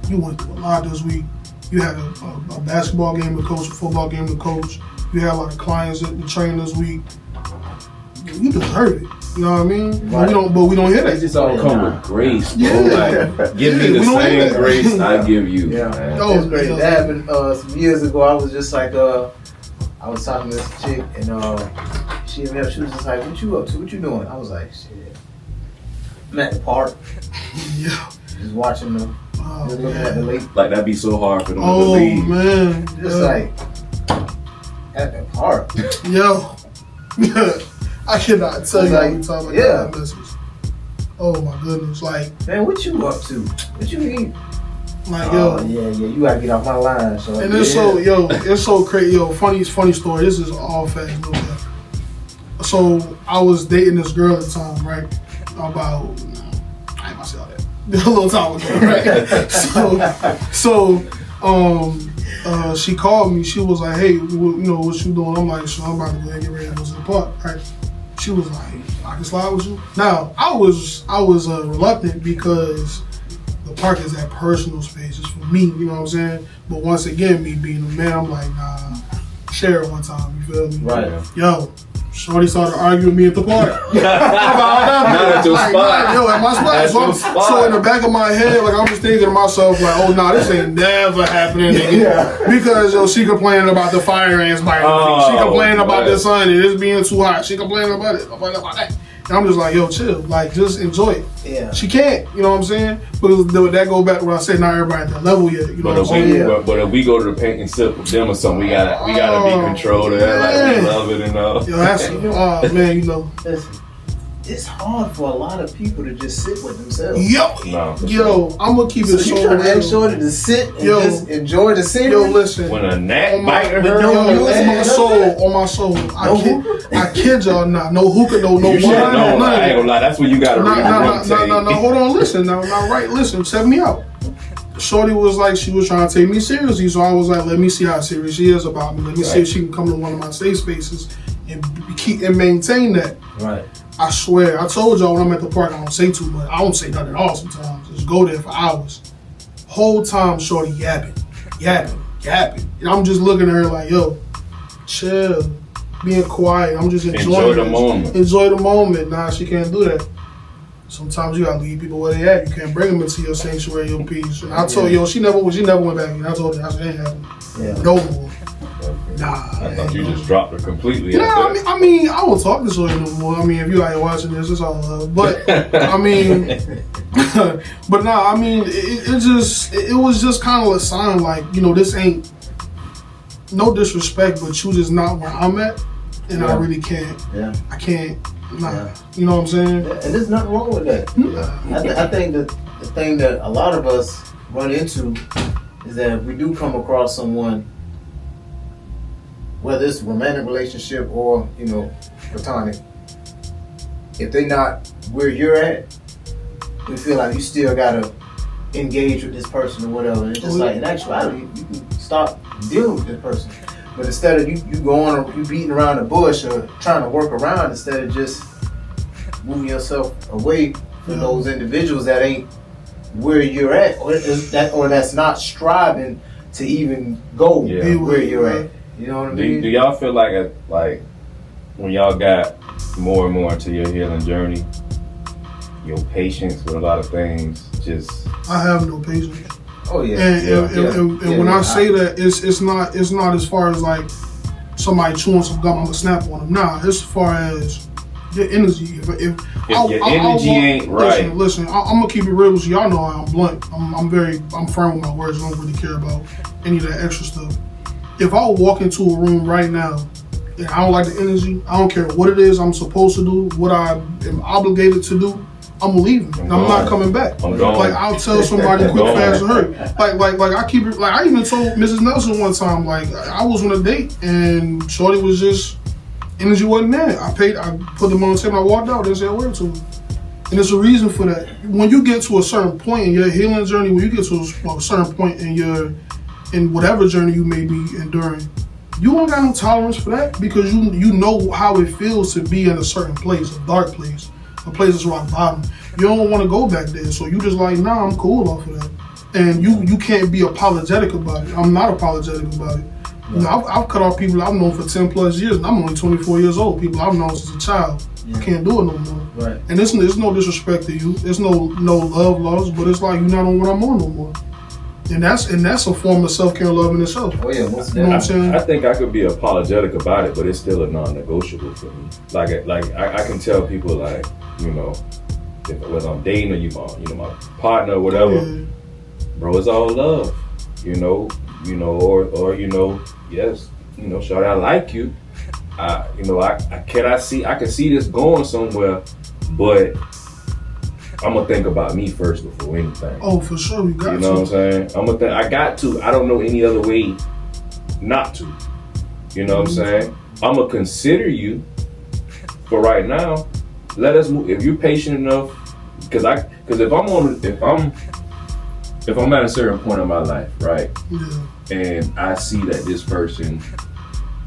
C: you went through a lot this week. You had a basketball game to coach, a football game to coach. You had a lot of clients that you trained this week. You deserve it. You know what I mean?
B: Right.
C: But we don't hear
A: They
C: that.
A: just all come with grace, bro.
C: Yeah.
A: Like, give me
C: Yeah,
A: the
C: we don't
A: same
C: hear that.
A: grace I give you.
B: Yeah.
A: Man.
C: Oh,
B: That's great.
C: yeah.
B: That happened some years ago. I was just like, I was talking to this chick, and she was just like, "What you up to? What you doing?" I was like, "Shit, I'm at the park,
C: Yeah.
B: just watching the,
C: Oh,
B: just looking at the
C: man.
B: lake,
A: Like that'd be so hard for them to
C: Oh,
A: believe.
C: man.
B: just like at the park."
C: Yo. I cannot tell you how many times I
B: Yeah.
C: got that message. Oh, my goodness. Like,
B: Man, what you up to? What you mean?
C: yo.
B: Oh yeah, you gotta get off my line. So
C: And it's it's so crazy. Yo, funny story. This is all facts, no cap. So I was dating this girl at the time, right? About, I ain't gonna say all that. A little time ago, right? So she called me. She was like, "Hey, what you doing?" I'm like, "So I'm about to go and get ready to go to the park." Right? She was like, "I can slide with you." Now I was reluctant because the park is that personal space. It's for me, you know what I'm saying? But once again, me being a man, I'm like, nah, share it one time, you feel me?
B: Right.
C: Yo, shorty started arguing with me at the park.
A: Not at your spot.
C: Yo, at my spot.
A: At
C: So,
A: your spot.
C: so in the back of my head, like I'm just thinking to myself, like, oh nah, this ain't never happening again.
B: Yeah.
C: Because yo, she complaining about the fire ants biting her feet. She complaining about
A: man.
C: the sun and it's being too hot. She complaining about it, about that. And I'm just like, yo, chill. Like, just enjoy it.
B: Yeah.
C: She can't, you know what I'm saying? But that go back to what I said, not everybody at that level yet. You know
A: But
C: what I'm saying?
A: but if we go to the paint and sip with them or something, we gotta be controlled of that. Like
C: man.
A: we love it and all.
C: Yo, that's man, you know.
B: Listen, it's hard for a lot of people to just sit with themselves.
C: Yo, I'm gonna keep it
B: So
C: so
B: you trying to ask
C: real.
B: Shorty to sit and
C: Yo.
B: just enjoy the scenery?
C: Yo, listen.
A: When a gnat
C: On my,
A: bite her,
B: no
C: yo,
B: music,
C: on my soul.
B: hookah?
C: I kid y'all not. No hookah, no
A: you should
C: wine,
A: know.
C: none
A: I
C: of
A: ain't
C: that.
A: gonna lie. That's when you gotta read the room
C: No, hold on, listen. Now, right, listen, check me out. Shorty was like, she was trying to take me seriously, so I was like, let me see how serious she is about me. Let me see if she can come to one of my safe spaces and maintain that.
B: Right.
C: I swear, I told y'all when I'm at the park, I don't say too much. I don't say nothing at all sometimes. Just go there for hours. Whole time, Shorty yapping. And I'm just looking at her like, yo, chill, being quiet. I'm just enjoying
A: Enjoy the
C: this.
A: moment.
C: Enjoy the moment. Nah, she can't do that. Sometimes you gotta leave people where they at. You can't bring them into your sanctuary, your peace. And I told she never went back. And I told her, I said, ain't happening.
B: Yeah.
C: No more. Nah.
A: I thought you just dropped her completely.
C: Yeah,
A: after that.
C: I mean, I won't talk to Shorty no more. I mean, if you out here watching this, it's all love. But I mean, but nah, I mean, it was just kind of a sign, like, you know, this ain't no disrespect, but you just not where I'm at, and I
B: Yeah.
C: really can't.
B: Yeah.
C: I can't. Nah,
B: Yeah.
C: you know what I'm saying?
B: Yeah, and there's nothing wrong with that.
C: Nah.
B: I think that the thing that a lot of us run into is that if we do come across someone, whether it's a romantic relationship or, you know, platonic, if they not where you're at, we feel like you still gotta engage with this person or whatever. And it's just like, in actuality, you can stop dealing with this person. But instead of you going or you beating around the bush or trying to work around, instead of just moving yourself away from those individuals that ain't where you're at, or that's not striving to even go
A: Yeah.
B: where you're at. You know what I mean?
A: Do y'all feel like when y'all got more and more into your healing journey, your patience with a lot of things just
C: I have no patience.
B: Oh yeah.
C: And when I say that, it's not as far as like somebody chewing some gum, I'm gonna snap on them. Nah, as far as your energy. If
A: your energy ain't right.
C: Listen, I'm gonna keep it real with you. Y'all know I'm blunt. I'm firm with my words. I don't really care about any of that extra stuff. If I walk into a room right now and I don't like the energy, I don't care what it is I'm supposed to do, what I am obligated to do, I'm leaving. I'm not coming back.
A: I'm gone.
C: Like, I'll tell somebody quick, fast, and hurry. Like I keep it. Like, I even told Mrs. Nelson one time, like, I was on a date and Shorty was just, energy wasn't there. I put them on the table, I walked out, didn't say a word to her. And there's a reason for that. When you get to a certain point in your healing journey, when you get to a certain point in whatever journey you may be enduring, you don't got no tolerance for that because you know how it feels to be in a certain place, a dark place, a place that's rock bottom. You don't want to go back there, so you just like, nah, I'm cool off of that. And you can't be apologetic about it. I'm not apologetic about it. You know, I've cut off people I've known for 10 plus years, and I'm only 24 years old. People I've known since a child. I can't do it no more.
B: Right.
C: And there's no disrespect to you. There's no love lost, but it's like you're not on what I'm on no more. And that's a form of self-care and love in itself.
B: Oh yeah, most
C: You know what I'm
B: definitely.
C: saying?
A: I think I could be apologetic about it, but it's still a non-negotiable for me. Like I can tell people like, you know, whether I'm dating or my partner or whatever,
C: Yeah.
A: bro, it's all love, you know, or yes, shawty, I like you. I can see this going somewhere, but I'm gonna think about me first before anything.
C: Oh, for sure, you got
A: You know what I'm saying? I got to. I don't know any other way not to. You know what I'm saying? I'm gonna consider you, but right now, let us move. If you're patient enough, because if I'm at a certain point in my life, right,
C: Yeah.
A: and I see that this person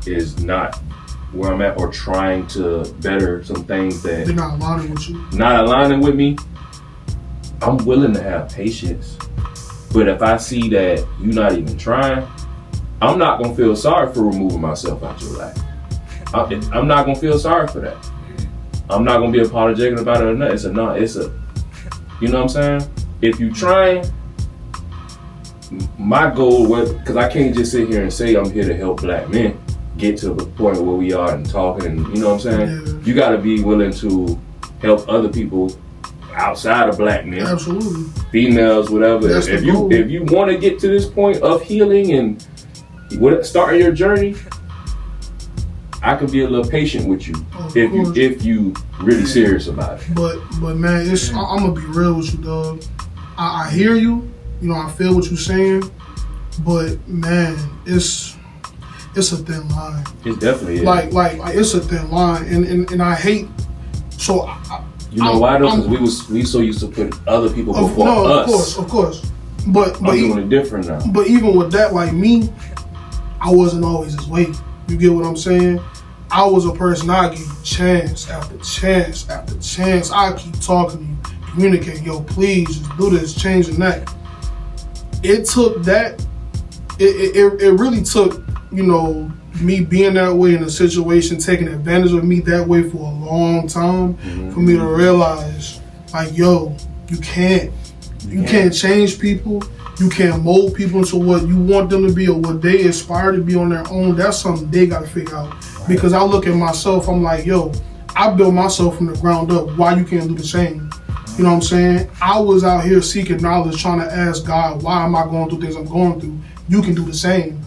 A: is not where I'm at or trying to better some things that
C: They're not aligning with you.
A: not aligning with me, I'm willing to have patience. But if I see that you're not even trying, I'm not gonna feel sorry for removing myself out your life. I'm not gonna feel sorry for that. I'm not gonna be apologetic about it or not. You know what I'm saying? If you trying, my goal was, because I can't just sit here and say I'm here to help black men get to the point where we are and talking, and you know what I'm saying?
C: Yeah.
A: You gotta be willing to help other people outside of black men,
C: Absolutely.
A: females, whatever.
C: That's the goal.
A: If you want to get to this point of healing and starting your journey, I can be a little patient with you
C: Of
A: if
C: course.
A: you really serious about it.
C: But man, I'm gonna be real with you, dog. I hear you. You know, I feel what you're saying. But man, it's a thin line.
A: It definitely is.
C: Like it's a thin line, and I hate. So
A: You know why though? Because we so used to put other people before
C: no,
A: us.
C: of course. But
A: I'm doing it different now.
C: But even with that, like me, I wasn't always this way. You get what I'm saying? I was a person, I give you chance after chance after chance. I keep talking to you, communicate, yo, please just do this, change and that. It took that, it really took, me being that way in a situation, taking advantage of me that way for a long time, for me to realize, like, yo, you can't change people. You can't mold people into what you want them to be or what they aspire to be on their own. That's something they gotta figure out. Because I look at myself, I'm like, yo, I built myself from the ground up. Why you can't do the same? You know what I'm saying? I was out here seeking knowledge, trying to ask God, why am I going through things I'm going through? You can do the same.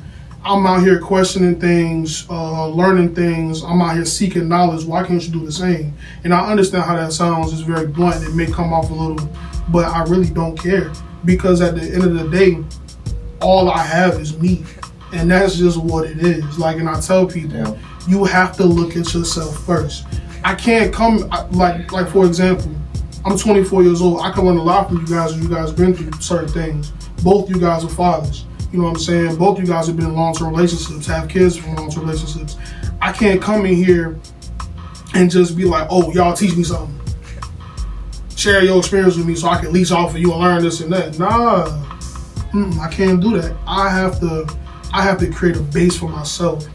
C: I'm out here questioning things, learning things. I'm out here seeking knowledge. Why can't you do the same? And I understand how that sounds. It's very blunt. It may come off a little, but I really don't care. Because at the end of the day, all I have is me. And that's just what it is. Like, and I tell people, you have to look at yourself first. I can't come, like for example, I'm 24 years old. I can learn a lot from you guys as you guys been through certain things. Both you guys are fathers. You know what I'm saying? Both you guys have been in long-term relationships, have kids from long-term relationships. I can't come in here and just be like, oh, y'all teach me something. Share your experience with me so I can leech off of you and learn this and that. Nah, I can't do that. I have to create a base for myself.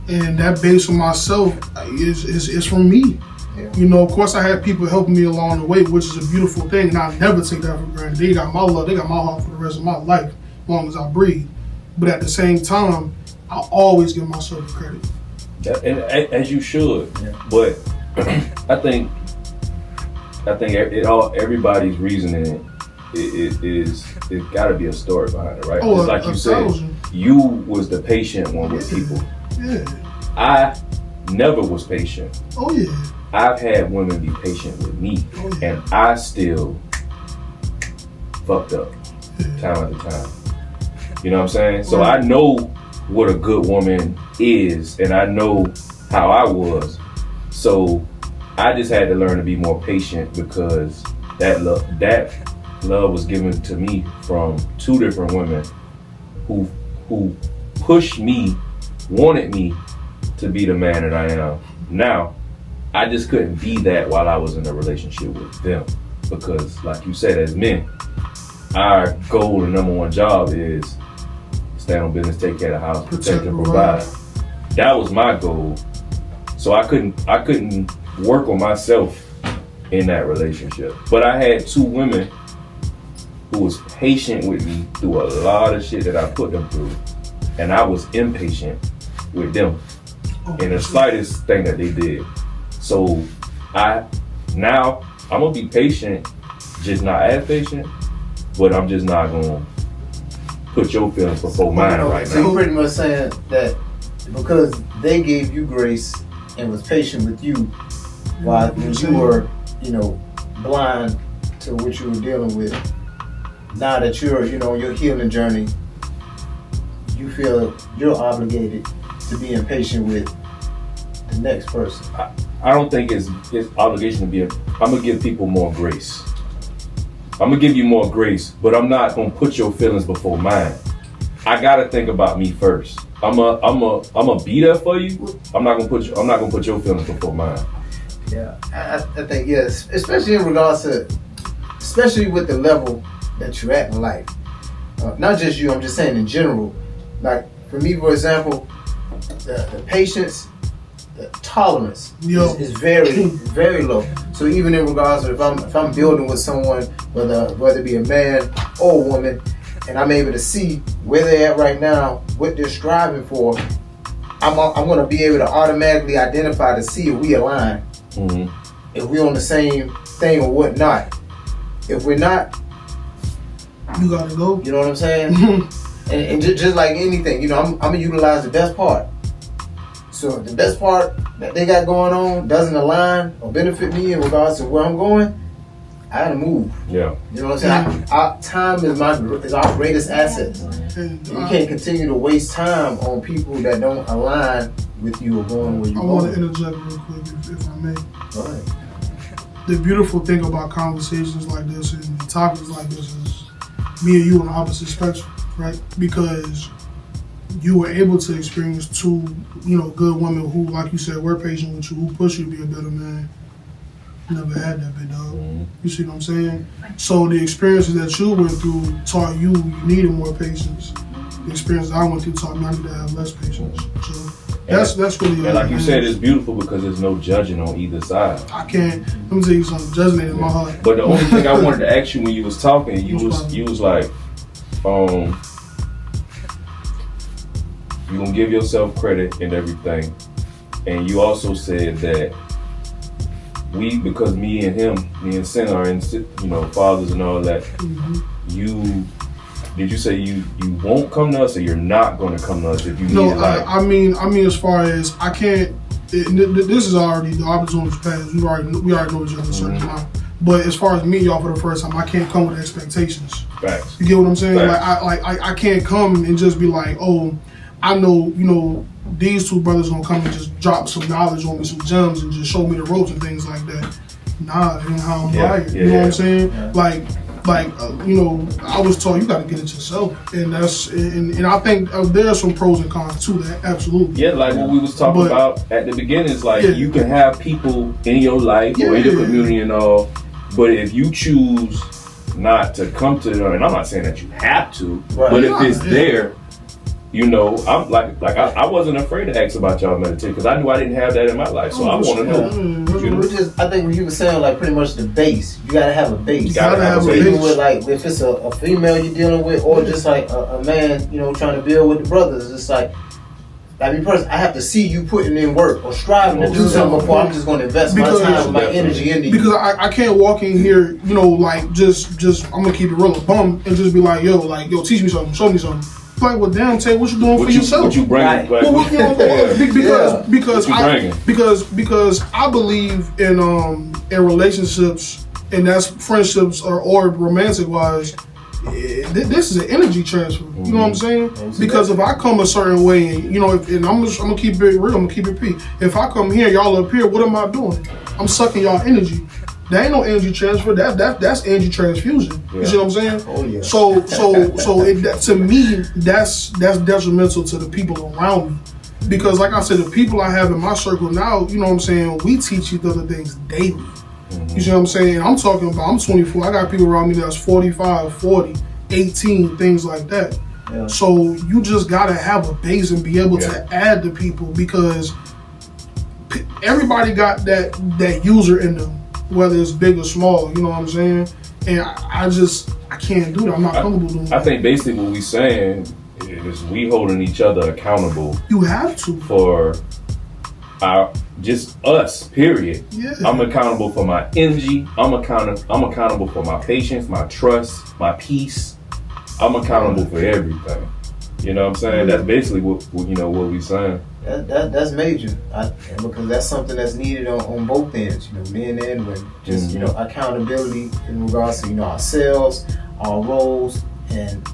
C: And that base for myself is from me. Yeah. Of course I had people helping me along the way, which is a beautiful thing, and I never take that for granted. They got my love, they got my heart for the rest of my life, as long as I breathe. But at the same time, I always give myself credit.
A: And as you should. Yeah. But I think everybody's reasoning is got to be a story behind it, right?
C: Oh,
A: like you said, you was the patient one with people.
C: Yeah.
A: I never was patient.
C: Oh yeah.
A: I've had women be patient with me, and I still fucked up time after time. You know what I'm saying? So I know what a good woman is, and I know how I was. So I just had to learn to be more patient because that love was given to me from two different women who pushed me, wanted me to be the man that I am now. I just couldn't be that while I was in a relationship with them because, like you said, as men, our goal and number one job is stand on business, take care of the house, protect and provide. That was my goal. So I couldn't work on myself in that relationship. But I had two women who was patient with me through a lot of shit that I put them through. And I was impatient with them in the slightest thing that they did. So I'm gonna be patient, just not as patient, but I'm just not gonna put your feelings before mine right
B: So
A: now.
B: you're pretty much saying that because they gave you grace and was patient with you while when you were, blind to what you were dealing with. Now that you're, your healing journey, you feel you're obligated to be impatient with the next person.
A: I don't think it's obligation to be. I'm gonna give people more grace. I'm gonna give you more grace, but I'm not gonna put your feelings before mine. I gotta think about me first. I'm a be there for you. I'm not gonna put your feelings before mine.
B: Yeah, I think yes, especially in regards to, especially with the level that you're at in life. Not just you, I'm just saying in general. Like for me, for example, the patience, the tolerance is very, very low. So even in regards to if I'm building with someone, whether it be a man or a woman, and I'm able to see where they're at right now, what they're striving for, I'm going to be able to automatically identify to see if we align, if we're on the same thing or whatnot. If we're not,
C: you gotta go.
B: You know what I'm saying? and just like anything, I'm gonna utilize the best part. So if the best part that they got going on doesn't align or benefit me in regards to where I'm going, I gotta move.
A: Yeah.
B: You know what I'm saying? Time is our greatest asset. And you can't continue to waste time on people that don't align with you or going where you're going.
C: I want to interject real quick, if I may.
B: Go ahead.
C: The beautiful thing about conversations like this and topics like this is me and you on the opposite spectrum, right? Because you were able to experience two, good women who, like you said, were patient with you, who pushed you to be a better man. Never had that, big dog. You see what I'm saying? So the experiences that you went through taught you needed more patience. The experiences I went through taught me I need to have less patience. So that's really.
A: And like you said, it's beautiful because there's no judging on either side.
C: I can't. Let me tell you something. Judging ain't in my heart.
A: But the only thing I wanted to ask you when you was talking, you was like, you gonna give yourself credit and everything, and you also said that because me and Sin are in, fathers and all that. Did you say you won't come to us, or you're not going to come to us if you need it?
C: I mean, as far as I can't. This is already the opportunity's past. We already know each other a certain time. But as far as meeting y'all for the first time, I can't come with expectations.
A: Facts.
C: You get what I'm saying?
A: Facts.
C: I can't come and just be like, oh, I know, these two brothers gonna come and just drop some knowledge on me, some gems, and just show me the ropes and things like that. Nah, that ain't how I'm wired. You know what I'm saying? Yeah. I was told you gotta get it yourself, and and I think there are some pros and cons to that. Absolutely.
A: Yeah, like what we was talking about at the beginning is like you can have people in your life or in your community and all, but if you choose not to come to them, and I'm not saying that you have to, but if it's there. I'm like I wasn't afraid to ask about y'all meditation because I knew I didn't have that in my life, so I want to know.
B: I think when you were saying like pretty much the base, you gotta have a base.
A: You gotta have a
B: base.
A: base.
B: Even with like if it's a female you're dealing with, or just like a man, trying to build with the brothers, it's like. I have to see you putting in work or striving to do something before I'm just going to invest my time, my energy into you.
C: Because I can't walk in here, just I'm gonna keep it real, a bum, and just be like, yo, teach me something, show me something. Like, well, damn, Tay, what you doing for yourself?
A: What you bringing?
C: Because I believe in relationships, and that's friendships or romantic wise. this is an energy transfer. You know what I'm saying?
B: Mm-hmm.
C: Because if I come a certain way, and and I'm gonna keep it real, I'm gonna keep it P. If I come here, y'all up here, what am I doing? I'm sucking y'all energy. That ain't no energy transfer. That's energy transfusion.
A: Yeah.
C: You see what I'm saying?
B: Oh yeah.
C: So to me, that's detrimental to the people around me. Because like I said, the people I have in my circle now, you know what I'm saying, we teach each other things daily. You see what I'm saying? I'm talking about, I'm 24, I got people around me that's 45, 40, 18, things like that.
B: Yeah.
C: So you just gotta have a base and be able to add to people, because everybody got that user in them, whether it's big or small, you know what I'm saying? And I can't do that. I'm not comfortable doing that.
A: I think basically what we're saying is we holding each other accountable
C: You have to.
A: for just us, period.
C: Yeah.
A: I'm accountable for my energy. I'm accountable for my patience, my trust, my peace. I'm accountable for everything. You know what I'm saying? That's basically what we're saying.
B: That's major, because that's something that's needed on both ends, men and women. Just accountability in regards to ourselves, our roles, and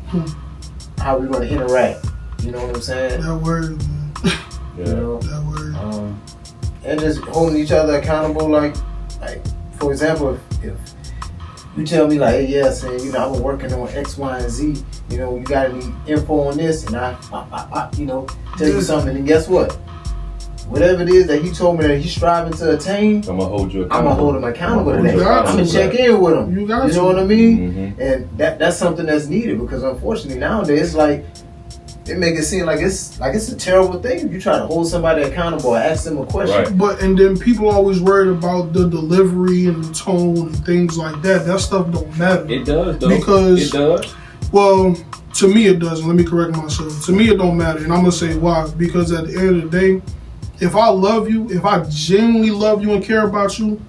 B: how we're going to interact. You know what I'm saying?
C: That word, man. That word.
B: And just holding each other accountable. Like for example, if you tell me like, hey, yes, and I've been working on X, Y, and Z. You got any info on this, and I tell you something, and guess what? Whatever it is that he told me that he's striving to attain,
A: I'm gonna hold you accountable.
B: I'm gonna hold him accountable to that.
C: got
B: I'm
C: to.
B: gonna check in with him.
C: You got
B: know
C: to.
B: what I mean?
A: Mm-hmm.
B: And that's something that's needed, because unfortunately nowadays, like, it make it seem like it's a terrible thing if you try to hold somebody accountable or ask them a question.
A: Right.
C: And then people always worried about the delivery and the tone and things like that. That stuff don't matter.
A: It does, though.
C: Because
A: it does.
C: Well, to me it doesn't. Let me correct myself. To me it don't matter, and I'm gonna say why. Because at the end of the day, if I love you, if I genuinely love you and care about you,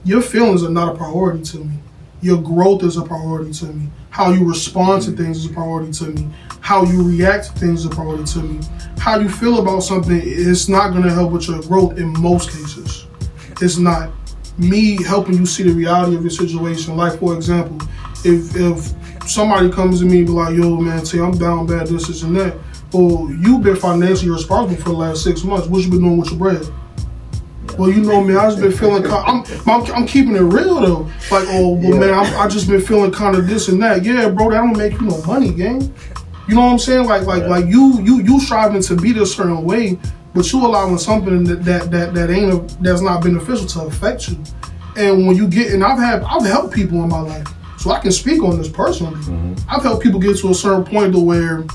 C: your feelings are not a priority to me. Your growth is a priority to me. How you respond to things is a priority to me. How you react to things is a priority to me. How you feel about something, it's not going to help with your growth in most cases. It's not. Me helping you see the reality of your situation. Like, for example, if somebody comes to me and be like, yo, man, say I'm down bad, this, and that. Well, you've been financially responsible for the last 6 months. What you been doing with your bread? Well, you know me, I just been feeling I'm keeping it real though. Like, oh, well, man, I just been feeling kind of this and that. Yeah, bro, that don't make you no money, gang. You know what I'm saying? Like you striving to be this certain way, but you allowing something that's not beneficial to affect you. And when you get, and I've helped people in my life, so I can speak on this personally. Mm-hmm. I've helped people get to a certain point to where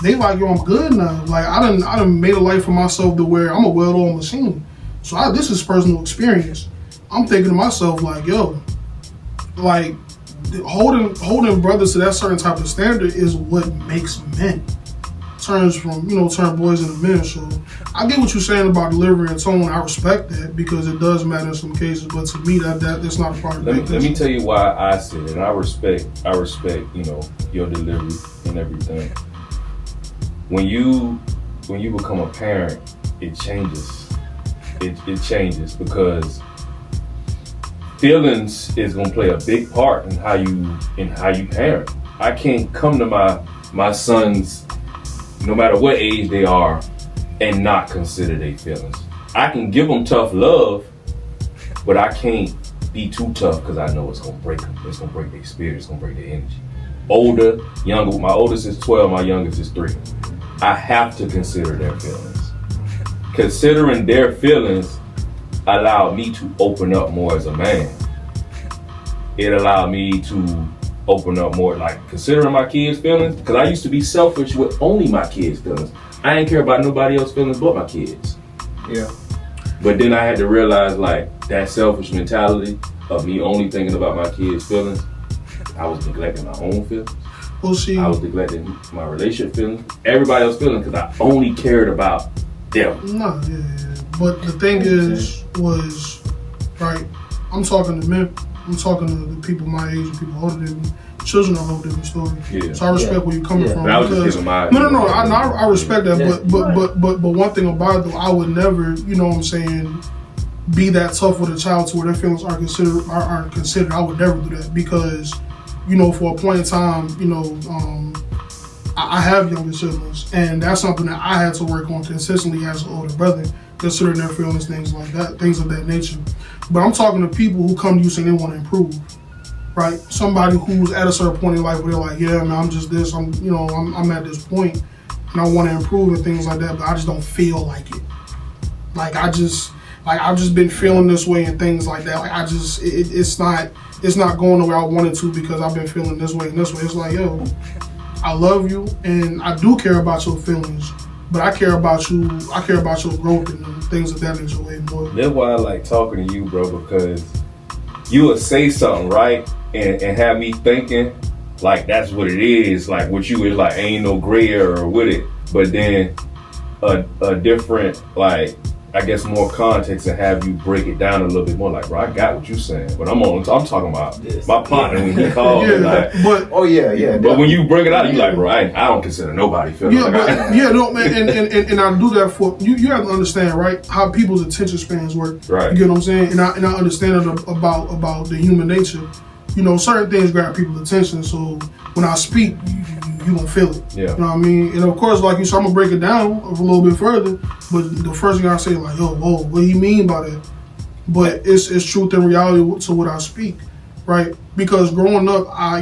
C: they like, yo, I'm good now. Like I done made a life for myself to where I'm a well-oiled machine. So this is personal experience. I'm thinking to myself like, yo, like holding brothers to that certain type of standard is what makes men. Turn boys into men. So I get what you're saying about delivery and tone. I respect that because it does matter in some cases. But to me, that's not a part of it.
A: Let me tell you why I said it. And I respect your delivery and everything. When you become a parent, it changes. It changes because feelings is gonna play a big part in how you parent. I can't come to my sons, no matter what age they are, and not consider their feelings. I can give them tough love, but I can't be too tough because I know it's gonna break them. It's gonna break their spirit. It's gonna break their energy. Older, younger. My oldest is 12. My youngest is 3. I have to consider their feelings. Considering their feelings allowed me to open up more as a man. It allowed me to open up more, like considering my kids' feelings, because I used to be selfish with only my kids' feelings. I didn't care about nobody else's feelings but my kids.
B: Yeah.
A: But then I had to realize like that selfish mentality of me only thinking about my kids' feelings, I was neglecting my own feelings.
C: Well, see,
A: I was neglecting my relationship feelings, everybody else's feelings, because I only cared about them.
C: No, yeah. But the thing was, right, I'm talking to men, I'm talking to the people my age and people older than me. Children are a whole different story. Yeah. So I respect where you're coming from.
A: But I was just giving my...
C: No, I respect that, but one thing about it though, I would never, you know what I'm saying, be that tough with a child to where their feelings aren't considered. I would never do that because for a point in time, I have younger siblings, and that's something that I had to work on consistently as an older brother, considering their feelings, things like that, things of that nature. But I'm talking to people who come to you saying they want to improve, right? Somebody who's at a certain point in life where they're like, yeah, man, I'm just this, I'm at this point, and I want to improve and things like that, but I just don't feel like it. I've just been feeling this way and things like that. It's not going the way I wanted to because I've been feeling this way and this way. It's like, yo, I love you and I do care about your feelings, but I care about you. I care about your growth and things of that nature way more.
A: That's why I like talking to you, bro, because you will say something, right, and have me thinking like that's what it is. Like what you is like ain't no gray area with it, but then a different, like, I guess more context and have you break it down a little bit more. Like, bro, I got what you're saying, but I'm talking about my partner when he called.
C: Yeah,
A: but But when you break it out, you like, bro, I don't consider nobody feeling.
C: Yeah,
A: like
C: man, and I do that for you. You have to understand, right, how people's attention spans work.
A: Right.
C: You get what I'm saying? And I understand it about the human nature. Certain things grab people's attention. So when I speak, you gonna feel it.
A: Yeah.
C: You know what I mean? And of course, like you said, I'm gonna break it down a little bit further. But the first thing I say, like, yo, whoa, what do you mean by that? But it's truth and reality to what I speak, right? Because growing up, I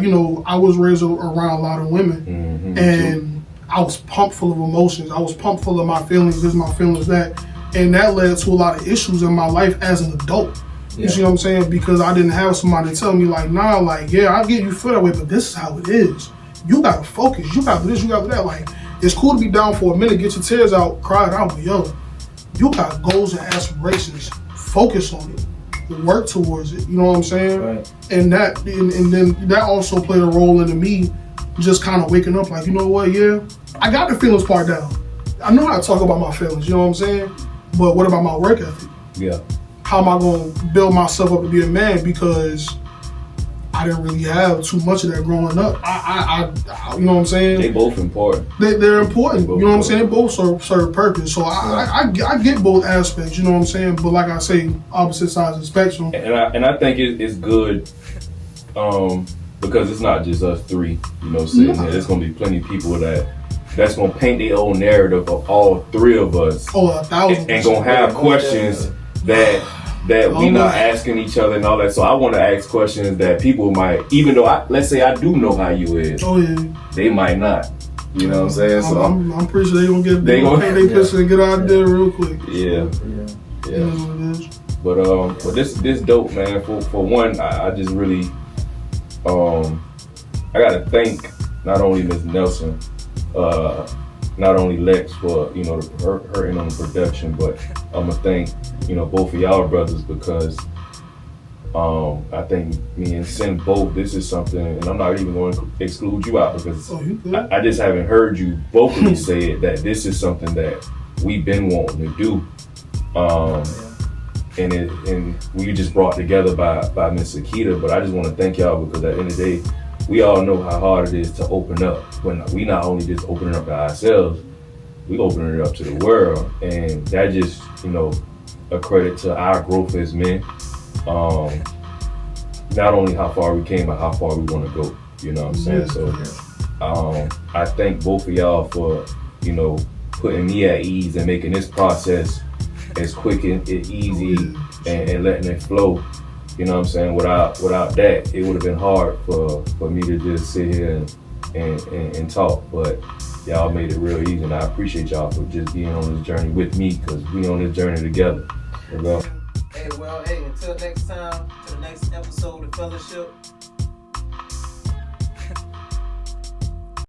C: was raised around a lot of women, and I was pumped full of emotions. I was pumped full of my feelings, this, my feelings, that, and that led to a lot of issues in my life as an adult. You see what I'm saying? Because I didn't have somebody to tell me like, nah, like, yeah, I get you feel that way, but this is how it is. You gotta focus. You gotta do this. You gotta do that. Like, it's cool to be down for a minute, get your tears out, cry it out, but yo, you got goals and aspirations. Focus on it. Work towards it. You know what I'm saying?
B: Right.
C: And then that also played a role into me just kind of waking up like, you know what? Yeah, I got the feelings part down. I know how to talk about my feelings. You know what I'm saying? But what about my work ethic?
A: Yeah.
C: How am I going to build myself up to be a man? Because I didn't really have too much of that growing up. I you know what I'm saying?
A: They both important.
C: They're important. You know what I'm saying? They both serve purpose. So I get both aspects. You know what I'm saying? But like I say, opposite sides of the spectrum.
A: And I think it's good because it's not just us three. Sitting here. There's gonna be plenty of people that's gonna paint their own narrative of all three of us.
C: Oh, 1,000%.
A: And gonna have questions that we not asking each other and all that. So I want to ask questions that people might, even though let's say I do know how you is.
C: Oh yeah.
A: They might not. You know what I'm saying? So
C: I'm pretty sure they gonna paint their picture and get out of there real quick.
A: Yeah.
C: You know what it is.
A: But this dope, man. For one, I just really I gotta thank not only Ms. Nelson, not only Lex for her in on the production, but I'm gonna thank both of y'all brothers because I think me and Sin both, this is something, and I'm not even going to exclude you out because I just haven't heard you vocally say it, that this is something that we've been wanting to do. And we just brought together by Miss Akita, but I just want to thank y'all because at the end of the day, we all know how hard it is to open up. When we not only just opening up to ourselves, we opening it up to the world, and that just a credit to our growth as men. Not only how far we came, but how far we want to go. You know what I'm saying? So I thank both of y'all for putting me at ease and making this process as quick and easy and letting it flow. You know what I'm saying? Without that, it would have been hard for me to just sit here and talk. But y'all made it real easy, and I appreciate y'all for just being on this journey with me because we on this journey together.
B: Hey, until next time, to the next episode of Fellowship.